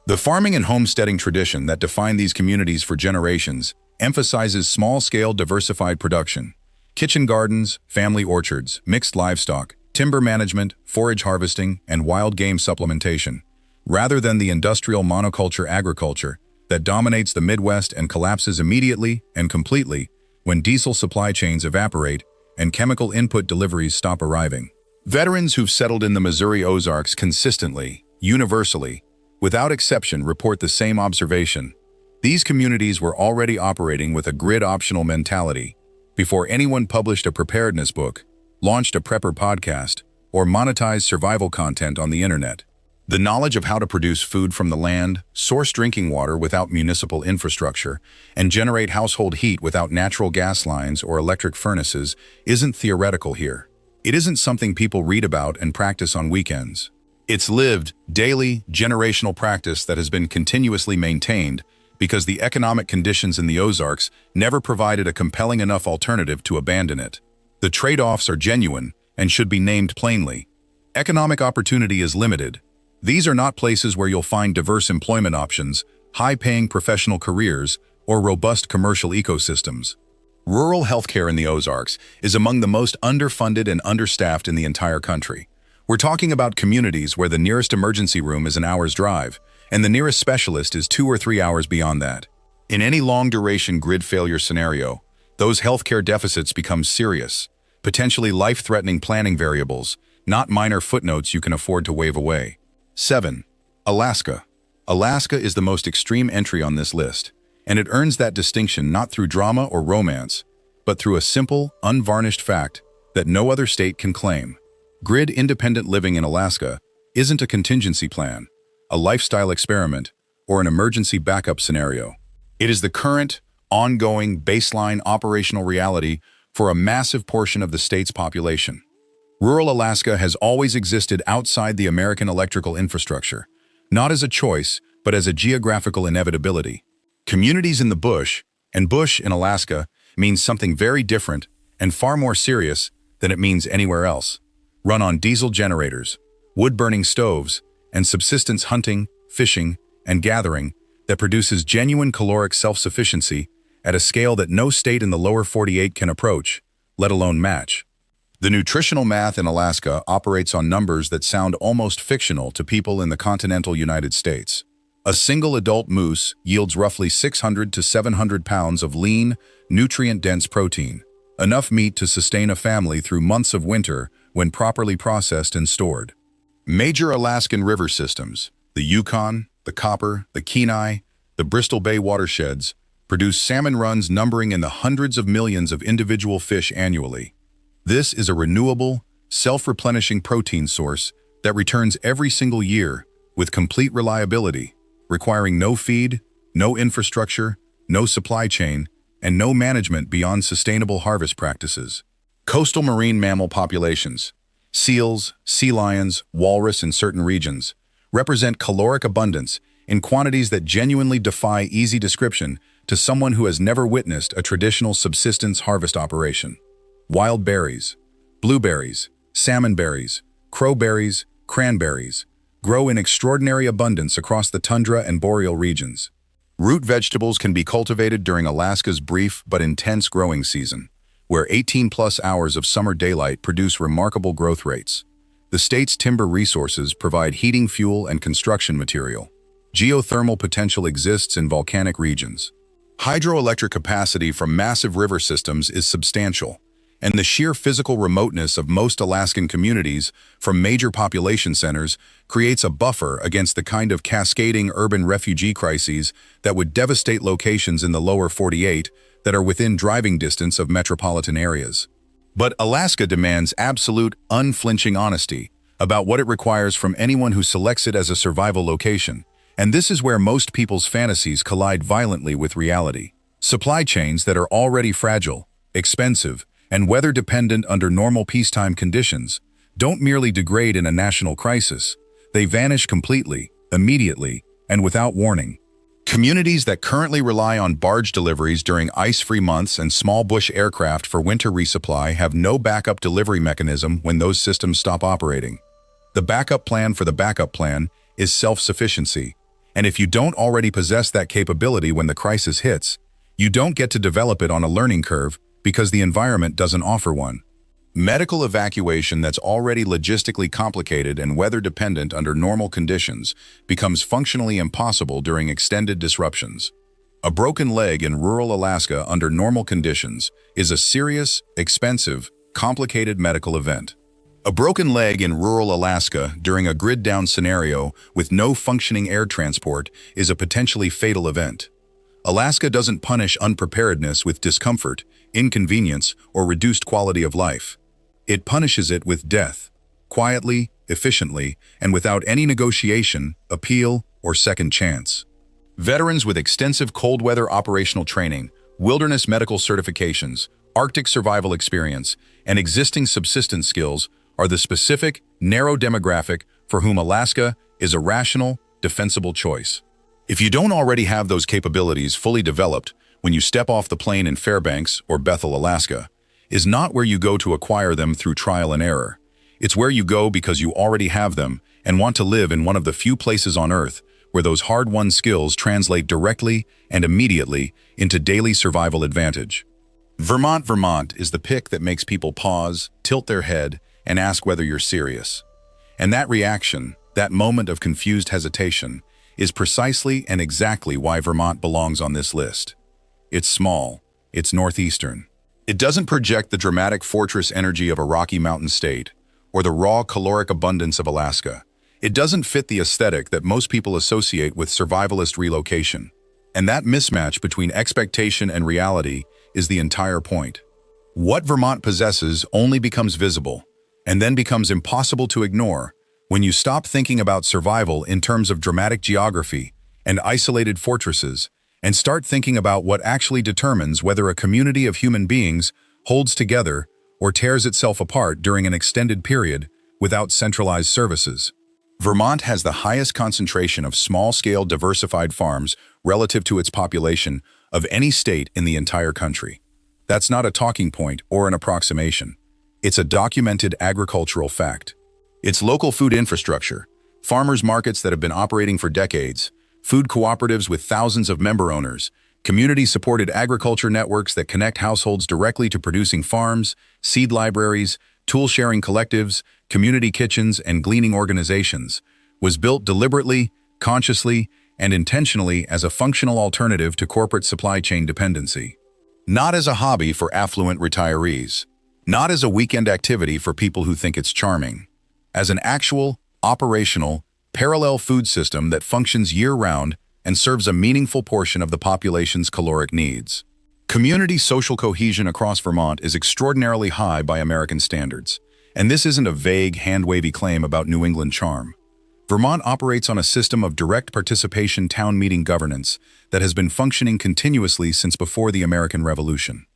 S1: The farming and homesteading tradition that defined these communities for generations emphasizes small-scale diversified production. Kitchen gardens, family orchards, mixed livestock, timber management, forage harvesting, and wild game supplementation, rather than the industrial monoculture agriculture that dominates the Midwest and collapses immediately and completely when diesel supply chains evaporate and chemical input deliveries stop arriving. Veterans who've settled in the Missouri Ozarks consistently, universally, without exception report the same observation. These communities were already operating with a grid-optional mentality before anyone published a preparedness book, launched a prepper podcast, or monetized survival content on the internet. The knowledge of how to produce food from the land, source drinking water without municipal infrastructure, and generate household heat without natural gas lines or electric furnaces isn't theoretical here. It isn't something people read about and practice on weekends. It's lived, daily, generational practice that has been continuously maintained because the economic conditions in the Ozarks never provided a compelling enough alternative to abandon it. The trade-offs are genuine and should be named plainly. Economic opportunity is limited. These are not places where you'll find diverse employment options, high-paying professional careers, or robust commercial ecosystems. Rural healthcare in the Ozarks is among the most underfunded and understaffed in the entire country. We're talking about communities where the nearest emergency room is an hour's drive, and the nearest specialist is 2 or 3 hours beyond that. In any long-duration grid failure scenario, those healthcare deficits become serious, potentially life-threatening planning variables, not minor footnotes you can afford to wave away. 7. Alaska. Alaska is the most extreme entry on this list, and it earns that distinction not through drama or romance, but through a simple, unvarnished fact that no other state can claim. Grid-independent living in Alaska isn't a contingency plan, a lifestyle experiment, or an emergency backup scenario. It is the current, ongoing, baseline operational reality for a massive portion of the state's population. Rural Alaska has always existed outside the American electrical infrastructure, not as a choice, but as a geographical inevitability. Communities in the bush, and bush in Alaska, means something very different and far more serious than it means anywhere else. Run on diesel generators, wood-burning stoves, and subsistence hunting, fishing, and gathering that produces genuine caloric self-sufficiency at a scale that no state in the lower 48 can approach, let alone match. The nutritional math in Alaska operates on numbers that sound almost fictional to people in the continental United States. A single adult moose yields roughly 600 to 700 pounds of lean, nutrient-dense protein, enough meat to sustain a family through months of winter when properly processed and stored. Major Alaskan river systems, the Yukon, the Copper, the Kenai, the Bristol Bay watersheds, produce salmon runs numbering in the hundreds of millions of individual fish annually. This is a renewable, self-replenishing protein source that returns every single year with complete reliability, requiring no feed, no infrastructure, no supply chain, and no management beyond sustainable harvest practices. Coastal marine mammal populations, seals, sea lions, walrus in certain regions, represent caloric abundance in quantities that genuinely defy easy description to someone who has never witnessed a traditional subsistence harvest operation. Wild berries, blueberries, salmon berries, crowberries, cranberries grow in extraordinary abundance across the tundra and boreal regions. Root vegetables can be cultivated during Alaska's brief but intense growing season, where 18-plus hours of summer daylight produce remarkable growth rates. The state's timber resources provide heating fuel and construction material. Geothermal potential exists in volcanic regions. Hydroelectric capacity from massive river systems is substantial, and the sheer physical remoteness of most Alaskan communities from major population centers creates a buffer against the kind of cascading urban refugee crises that would devastate locations in the lower 48 that are within driving distance of metropolitan areas. But Alaska demands absolute, unflinching honesty about what it requires from anyone who selects it as a survival location, and this is where most people's fantasies collide violently with reality. Supply chains that are already fragile, expensive, and weather-dependent under normal peacetime conditions don't merely degrade in a national crisis, they vanish completely, immediately, and without warning. Communities that currently rely on barge deliveries during ice-free months and small bush aircraft for winter resupply have no backup delivery mechanism when those systems stop operating. The backup plan for the backup plan is self-sufficiency, and if you don't already possess that capability when the crisis hits, you don't get to develop it on a learning curve because the environment doesn't offer one. Medical evacuation that's already logistically complicated and weather-dependent under normal conditions becomes functionally impossible during extended disruptions. A broken leg in rural Alaska under normal conditions is a serious, expensive, complicated medical event. A broken leg in rural Alaska during a grid-down scenario with no functioning air transport is a potentially fatal event. Alaska doesn't punish unpreparedness with discomfort, inconvenience, or reduced quality of life. It punishes it with death, quietly, efficiently, and without any negotiation, appeal, or second chance. Veterans with extensive cold weather operational training, wilderness medical certifications, Arctic survival experience, and existing subsistence skills are the specific, narrow demographic for whom Alaska is a rational, defensible choice. If you don't already have those capabilities fully developed when you step off the plane in Fairbanks or Bethel, Alaska, is not where you go to acquire them through trial and error. It's where you go because you already have them and want to live in one of the few places on Earth where those hard-won skills translate directly and immediately into daily survival advantage. Vermont is the pick that makes people pause, tilt their head, and ask whether you're serious. And that reaction, that moment of confused hesitation, is precisely and exactly why Vermont belongs on this list. It's small, it's northeastern. It doesn't project the dramatic fortress energy of a Rocky Mountain state, or the raw caloric abundance of Alaska, It doesn't fit the aesthetic that most people associate with survivalist relocation. And that mismatch between expectation and reality is the entire point. What Vermont possesses only becomes visible, and then becomes impossible to ignore, when you stop thinking about survival in terms of dramatic geography and isolated fortresses, and start thinking about what actually determines whether a community of human beings holds together or tears itself apart during an extended period without centralized services. Vermont has the highest concentration of small-scale diversified farms relative to its population of any state in the entire country. That's not a talking point or an approximation. It's a documented agricultural fact. Its local food infrastructure, farmers markets that have been operating for decades, food cooperatives with thousands of member owners, community-supported agriculture networks that connect households directly to producing farms, seed libraries, tool-sharing collectives, community kitchens, and gleaning organizations, was built deliberately, consciously, and intentionally as a functional alternative to corporate supply chain dependency. Not as a hobby for affluent retirees. Not as a weekend activity for people who think it's charming. As an actual, operational, parallel food system that functions year-round and serves a meaningful portion of the population's caloric needs. Community social cohesion across Vermont is extraordinarily high by American standards, and this isn't a vague, hand-wavy claim about New England charm. Vermont operates on a system of direct participation town meeting governance that has been functioning continuously since before the American Revolution.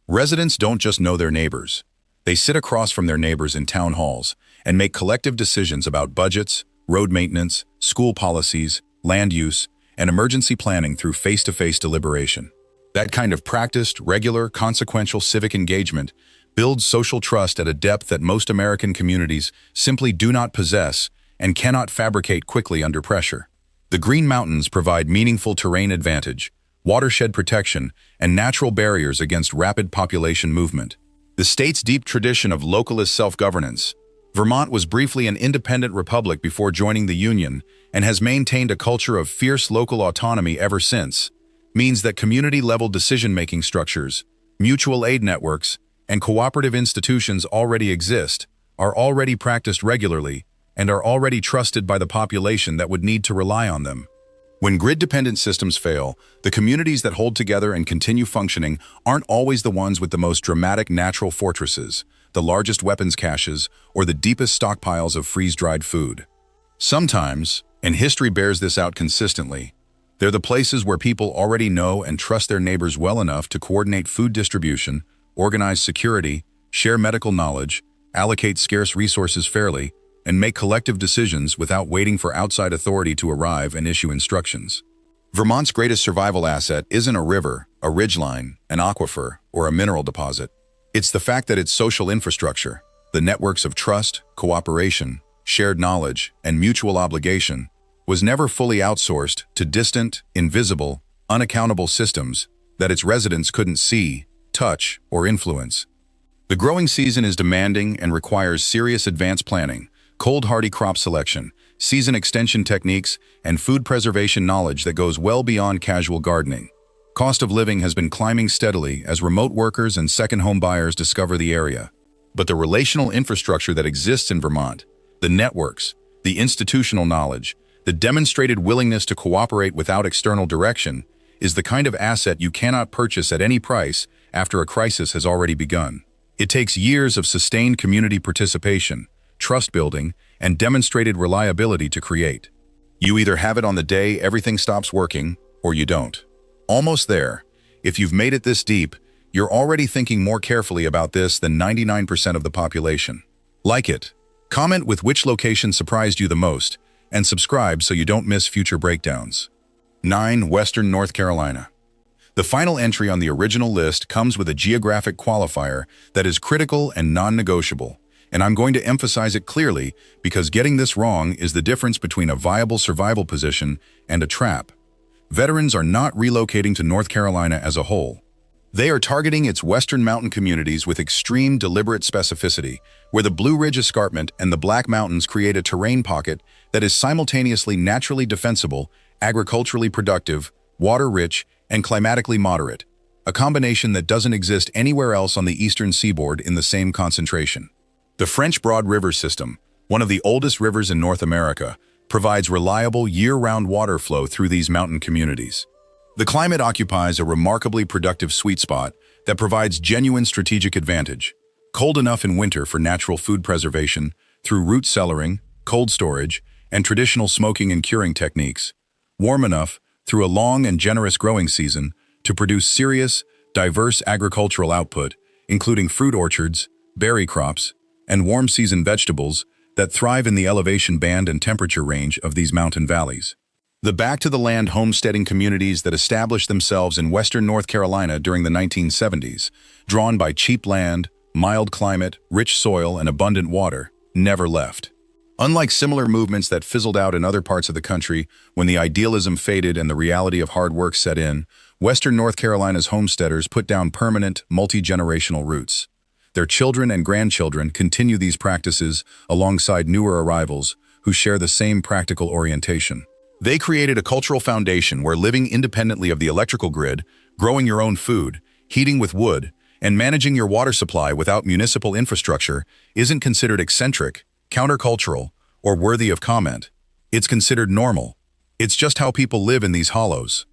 S1: Residents don't just know their neighbors. They sit across from their neighbors in town halls and make collective decisions about budgets, road maintenance, school policies, land use, and emergency planning through face-to-face deliberation. That kind of practiced, regular, consequential civic engagement builds social trust at a depth that most American communities simply do not possess and cannot fabricate quickly under pressure. The Green Mountains provide meaningful terrain advantage, watershed protection, and natural barriers against rapid population movement. The state's deep tradition of localist self-governance. Vermont was briefly an independent republic before joining the Union and has maintained a culture of fierce local autonomy ever since, means that community-level decision-making structures, mutual aid networks, and cooperative institutions already exist, are already practiced regularly, and are already trusted by the population that would need to rely on them. When grid-dependent systems fail, the communities that hold together and continue functioning aren't always the ones with the most dramatic natural fortresses, the largest weapons caches, or the deepest stockpiles of freeze-dried food. Sometimes, and history bears this out consistently, they're the places where people already know and trust their neighbors well enough to coordinate food distribution, organize security, share medical knowledge, allocate scarce resources fairly, and make collective decisions without waiting for outside authority to arrive and issue instructions. Vermont's greatest survival asset isn't a river, a ridgeline, an aquifer, or a mineral deposit. It's the fact that its social infrastructure, the networks of trust, cooperation, shared knowledge, and mutual obligation, was never fully outsourced to distant, invisible, unaccountable systems that its residents couldn't see, touch, or influence. The growing season is demanding and requires serious advanced planning, cold-hardy crop selection, season extension techniques, and food preservation knowledge that goes well beyond casual gardening. Cost of living has been climbing steadily as remote workers and second-home buyers discover the area. But the relational infrastructure that exists in Vermont, the networks, the institutional knowledge, the demonstrated willingness to cooperate without external direction, is the kind of asset you cannot purchase at any price after a crisis has already begun. It takes years of sustained community participation, trust building, and demonstrated reliability to create. You either have it on the day everything stops working, or you don't. Almost there. If you've made it this deep, you're already thinking more carefully about this than 99% of the population. Like it. Comment with which location surprised you the most, and subscribe so you don't miss future breakdowns. 9. Western North Carolina. The final entry on the original list comes with a geographic qualifier that is critical and non-negotiable, and I'm going to emphasize it clearly because getting this wrong is the difference between a viable survival position and a trap. Veterans are not relocating to North Carolina as a whole. They are targeting its western mountain communities with extreme, deliberate specificity, where the Blue Ridge Escarpment and the Black Mountains create a terrain pocket that is simultaneously naturally defensible, agriculturally productive, water-rich, and climatically moderate, a combination that doesn't exist anywhere else on the eastern seaboard in the same concentration. The French Broad River system, one of the oldest rivers in North America, provides reliable year-round water flow through these mountain communities. The climate occupies a remarkably productive sweet spot that provides genuine strategic advantage. Cold enough in winter for natural food preservation through root cellaring, cold storage, and traditional smoking and curing techniques. Warm enough through a long and generous growing season to produce serious, diverse agricultural output, including fruit orchards, berry crops, and warm-season vegetables that thrive in the elevation band and temperature range of these mountain valleys. The back-to-the-land homesteading communities that established themselves in western North Carolina during the 1970s, drawn by cheap land, mild climate, rich soil, and abundant water, never left. Unlike similar movements that fizzled out in other parts of the country when the idealism faded and the reality of hard work set in, western North Carolina's homesteaders put down permanent, multi-generational roots. Their children and grandchildren continue these practices alongside newer arrivals who share the same practical orientation. They created a cultural foundation where living independently of the electrical grid, growing your own food, heating with wood, and managing your water supply without municipal infrastructure isn't considered eccentric, countercultural, or worthy of comment. It's considered normal. It's just how people live in these hollows.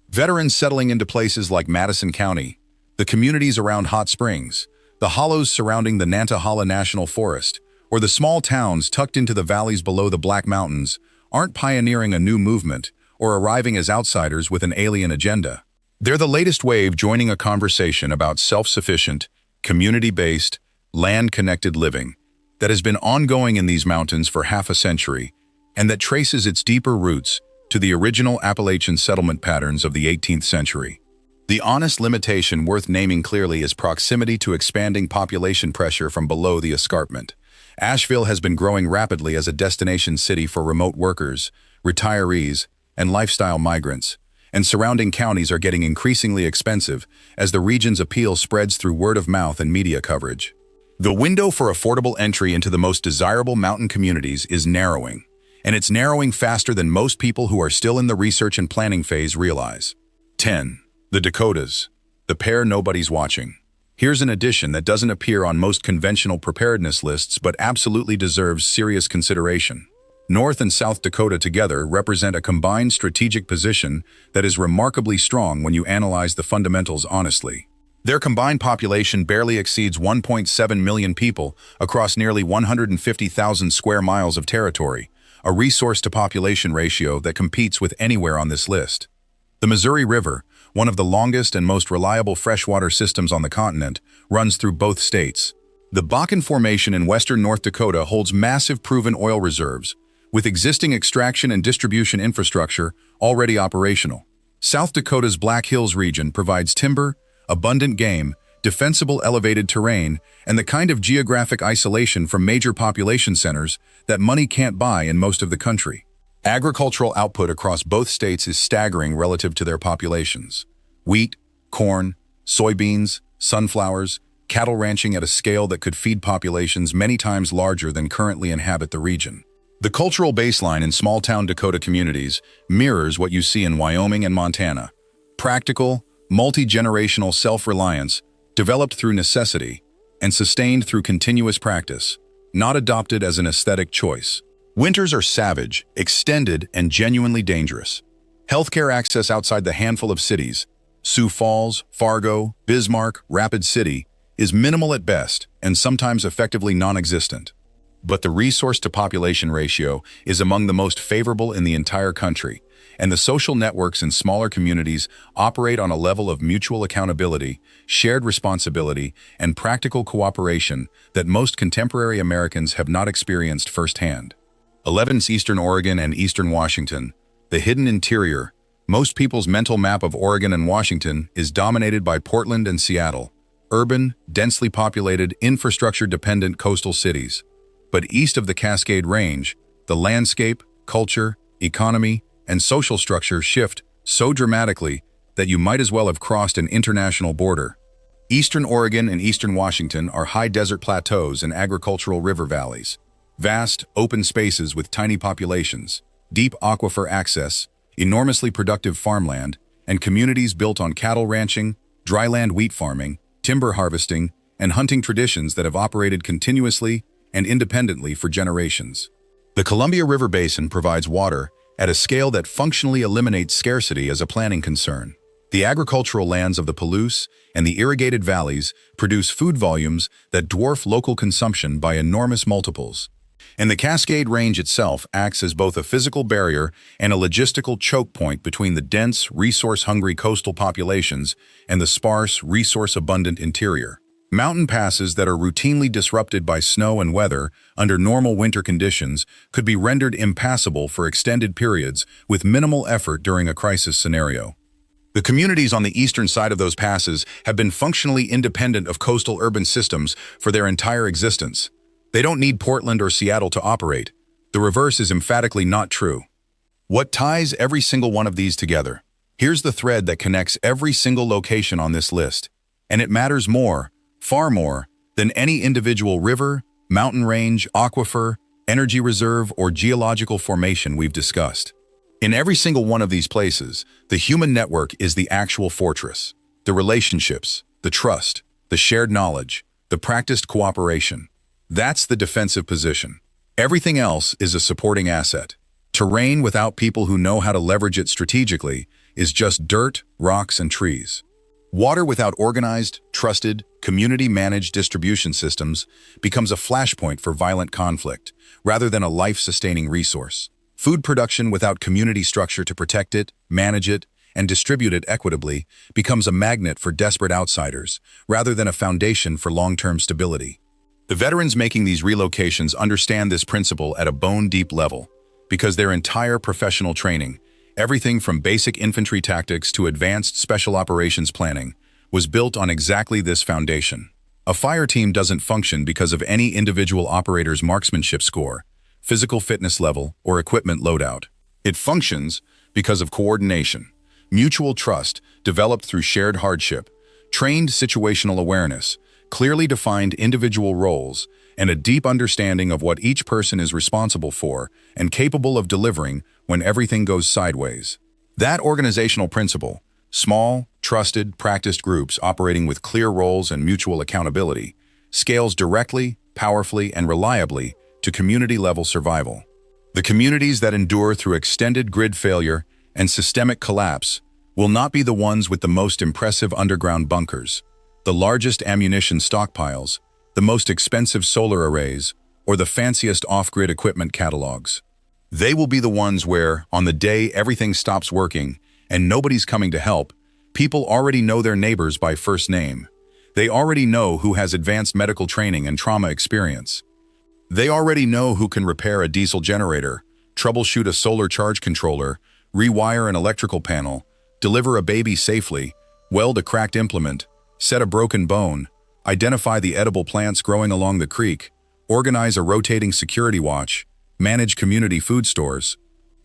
S1: Veterans settling into places like Madison County, the communities around Hot Springs, the hollows surrounding the Nantahala National Forest, or the small towns tucked into the valleys below the Black Mountains aren't pioneering a new movement or arriving as outsiders with an alien agenda. They're the latest wave joining a conversation about self-sufficient, community-based, land-connected living that has been ongoing in these mountains for half a century and that traces its deeper roots to the original Appalachian settlement patterns of the 18th century. The honest limitation worth naming clearly is proximity to expanding population pressure from below the escarpment. Asheville has been growing rapidly as a destination city for remote workers, retirees, and lifestyle migrants, and surrounding counties are getting increasingly expensive as the region's appeal spreads through word of mouth and media coverage. The window for affordable entry into the most desirable mountain communities is narrowing, and it's narrowing faster than most people who are still in the research and planning phase realize. 10. The Dakotas, the pair nobody's watching. Here's an addition that doesn't appear on most conventional preparedness lists but absolutely deserves serious consideration. North and South Dakota together represent a combined strategic position that is remarkably strong when you analyze the fundamentals honestly. Their combined population barely exceeds 1.7 million people across nearly 150,000 square miles of territory, a resource-to-population ratio that competes with anywhere on this list. The Missouri River, one of the longest and most reliable freshwater systems on the continent, runs through both states. The Bakken Formation in western North Dakota holds massive proven oil reserves, with existing extraction and distribution infrastructure already operational. South Dakota's Black Hills region provides timber, abundant game, defensible elevated terrain, and the kind of geographic isolation from major population centers that money can't buy in most of the country. Agricultural output across both states is staggering relative to their populations. Wheat, corn, soybeans, sunflowers, cattle ranching at a scale that could feed populations many times larger than currently inhabit the region. The cultural baseline in small-town Dakota communities mirrors what you see in Wyoming and Montana. Practical, multi-generational self-reliance, developed through necessity and sustained through continuous practice, not adopted as an aesthetic choice. Winters are savage, extended, and genuinely dangerous. Healthcare access outside the handful of cities, Sioux Falls, Fargo, Bismarck, Rapid City, is minimal at best and sometimes effectively non-existent. But the resource-to-population ratio is among the most favorable in the entire country, and the social networks in smaller communities operate on a level of mutual accountability, shared responsibility, and practical cooperation that most contemporary Americans have not experienced firsthand. 11's Eastern Oregon and Eastern Washington, the hidden interior. Most people's mental map of Oregon and Washington is dominated by Portland and Seattle, urban, densely populated, infrastructure-dependent coastal cities. But east of the Cascade Range, the landscape, culture, economy, and social structure shift so dramatically that you might as well have crossed an international border. Eastern Oregon and Eastern Washington are high desert plateaus and agricultural river valleys. Vast, open spaces with tiny populations, deep aquifer access, enormously productive farmland, and communities built on cattle ranching, dryland wheat farming, timber harvesting, and hunting traditions that have operated continuously and independently for generations. The Columbia River Basin provides water at a scale that functionally eliminates scarcity as a planning concern. The agricultural lands of the Palouse and the irrigated valleys produce food volumes that dwarf local consumption by enormous multiples. And the Cascade Range itself acts as both a physical barrier and a logistical choke point between the dense, resource-hungry coastal populations and the sparse, resource-abundant interior. Mountain passes that are routinely disrupted by snow and weather under normal winter conditions could be rendered impassable for extended periods with minimal effort during a crisis scenario. The communities on the eastern side of those passes have been functionally independent of coastal urban systems for their entire existence. They don't need Portland or Seattle to operate. The reverse is emphatically not true. What ties every single one of these together? Here's the thread that connects every single location on this list. And it matters more, far more, than any individual river, mountain range, aquifer, energy reserve, or geological formation we've discussed. In every single one of these places, the human network is the actual fortress. The relationships, the trust, the shared knowledge, the practiced cooperation. That's the defensive position. Everything else is a supporting asset. Terrain without people who know how to leverage it strategically is just dirt, rocks, and trees. Water without organized, trusted, community-managed distribution systems becomes a flashpoint for violent conflict, rather than a life-sustaining resource. Food production without community structure to protect it, manage it, and distribute it equitably becomes a magnet for desperate outsiders, rather than a foundation for long-term stability. The veterans making these relocations understand this principle at a bone-deep level, because their entire professional training, everything from basic infantry tactics to advanced special operations planning, was built on exactly this foundation. A fire team doesn't function because of any individual operator's marksmanship score, physical fitness level, or equipment loadout. It functions because of coordination, mutual trust developed through shared hardship, trained situational awareness, clearly defined individual roles, and a deep understanding of what each person is responsible for and capable of delivering when everything goes sideways. That organizational principle, small, trusted, practiced groups operating with clear roles and mutual accountability, scales directly, powerfully, and reliably to community-level survival. The communities that endure through extended grid failure and systemic collapse will not be the ones with the most impressive underground bunkers, the largest ammunition stockpiles, the most expensive solar arrays, or the fanciest off-grid equipment catalogs. They will be the ones where, on the day everything stops working and nobody's coming to help, people already know their neighbors by first name. They already know who has advanced medical training and trauma experience. They already know who can repair a diesel generator, troubleshoot a solar charge controller, rewire an electrical panel, deliver a baby safely, weld a cracked implement, set a broken bone, identify the edible plants growing along the creek, organize a rotating security watch, manage community food stores,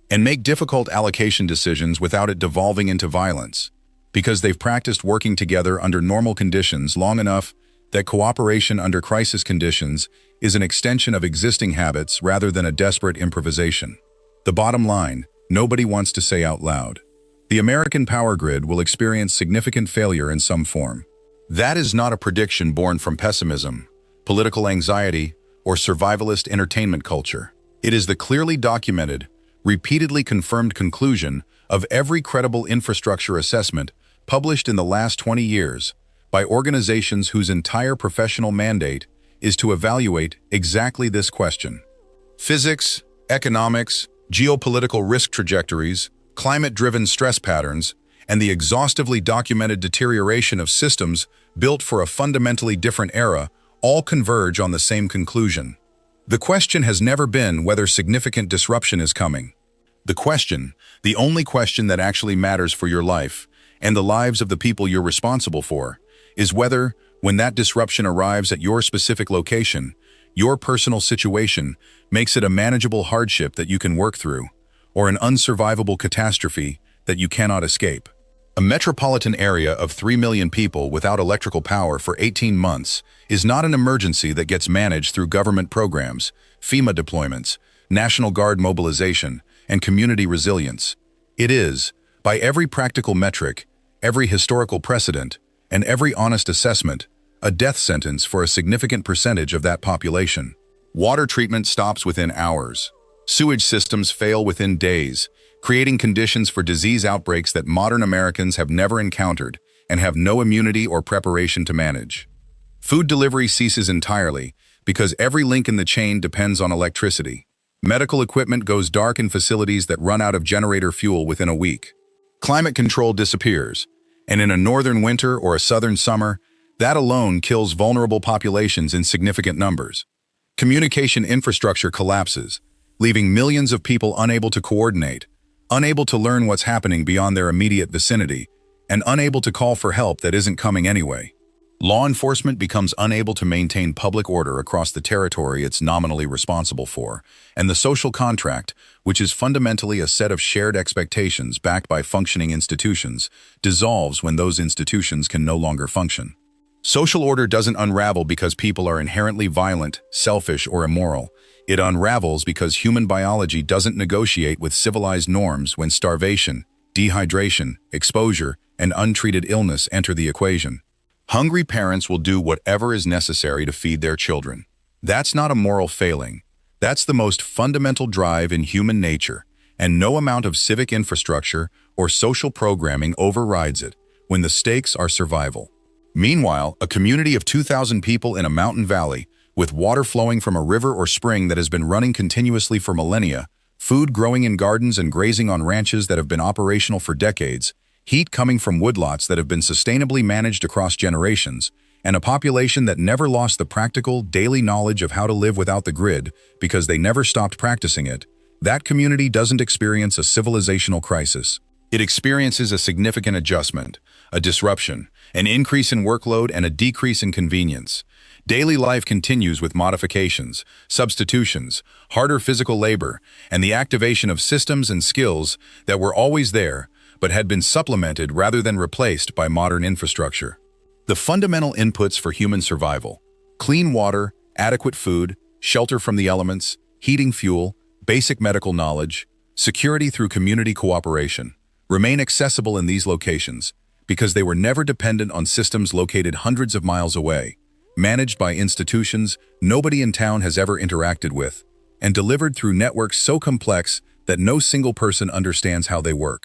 S1: and make difficult allocation decisions without it devolving into violence, because they've practiced working together under normal conditions long enough that cooperation under crisis conditions is an extension of existing habits rather than a desperate improvisation. The bottom line, nobody wants to say out loud, the American power grid will experience significant failure in some form. That is not a prediction born from pessimism, political anxiety, or survivalist entertainment culture. It is the clearly documented, repeatedly confirmed conclusion of every credible infrastructure assessment published in the last 20 years by organizations whose entire professional mandate is to evaluate exactly this question. Physics, economics, geopolitical risk trajectories, climate-driven stress patterns, and the exhaustively documented deterioration of systems built for a fundamentally different era all converge on the same conclusion. The question has never been whether significant disruption is coming. The question, the only question that actually matters for your life and the lives of the people you're responsible for, is whether, when that disruption arrives at your specific location, your personal situation makes it a manageable hardship that you can work through, or an unsurvivable catastrophe that you cannot escape. A metropolitan area of 3 million people without electrical power for 18 months is not an emergency that gets managed through government programs, FEMA deployments, National Guard mobilization, and community resilience. It is, by every practical metric, every historical precedent, and every honest assessment, a death sentence for a significant percentage of that population. Water treatment stops within hours. Sewage systems fail within days, creating conditions for disease outbreaks that modern Americans have never encountered and have no immunity or preparation to manage. Food delivery ceases entirely because every link in the chain depends on electricity. Medical equipment goes dark in facilities that run out of generator fuel within a week. Climate control disappears, and in a northern winter or a southern summer, that alone kills vulnerable populations in significant numbers. Communication infrastructure collapses, leaving millions of people unable to coordinate, unable to learn what's happening beyond their immediate vicinity, and unable to call for help that isn't coming anyway. Law enforcement becomes unable to maintain public order across the territory it's nominally responsible for, and the social contract, which is fundamentally a set of shared expectations backed by functioning institutions, dissolves when those institutions can no longer function. Social order doesn't unravel because people are inherently violent, selfish, or immoral. It unravels because human biology doesn't negotiate with civilized norms when starvation, dehydration, exposure, and untreated illness enter the equation. Hungry parents will do whatever is necessary to feed their children. That's not a moral failing. That's the most fundamental drive in human nature, and no amount of civic infrastructure or social programming overrides it when the stakes are survival. Meanwhile, a community of 2,000 people in a mountain valley, with water flowing from a river or spring that has been running continuously for millennia, food growing in gardens and grazing on ranches that have been operational for decades, heat coming from woodlots that have been sustainably managed across generations, and a population that never lost the practical, daily knowledge of how to live without the grid because they never stopped practicing it, that community doesn't experience a civilizational crisis. It experiences a significant adjustment, a disruption, an increase in workload, and a decrease in convenience. Daily life continues with modifications, substitutions, harder physical labor, and the activation of systems and skills that were always there, but had been supplemented rather than replaced by modern infrastructure. The fundamental inputs for human survival, clean water, adequate food, shelter from the elements, heating fuel, basic medical knowledge, security through community cooperation, remain accessible in these locations because they were never dependent on systems located hundreds of miles away, managed by institutions nobody in town has ever interacted with, and delivered through networks so complex that no single person understands how they work.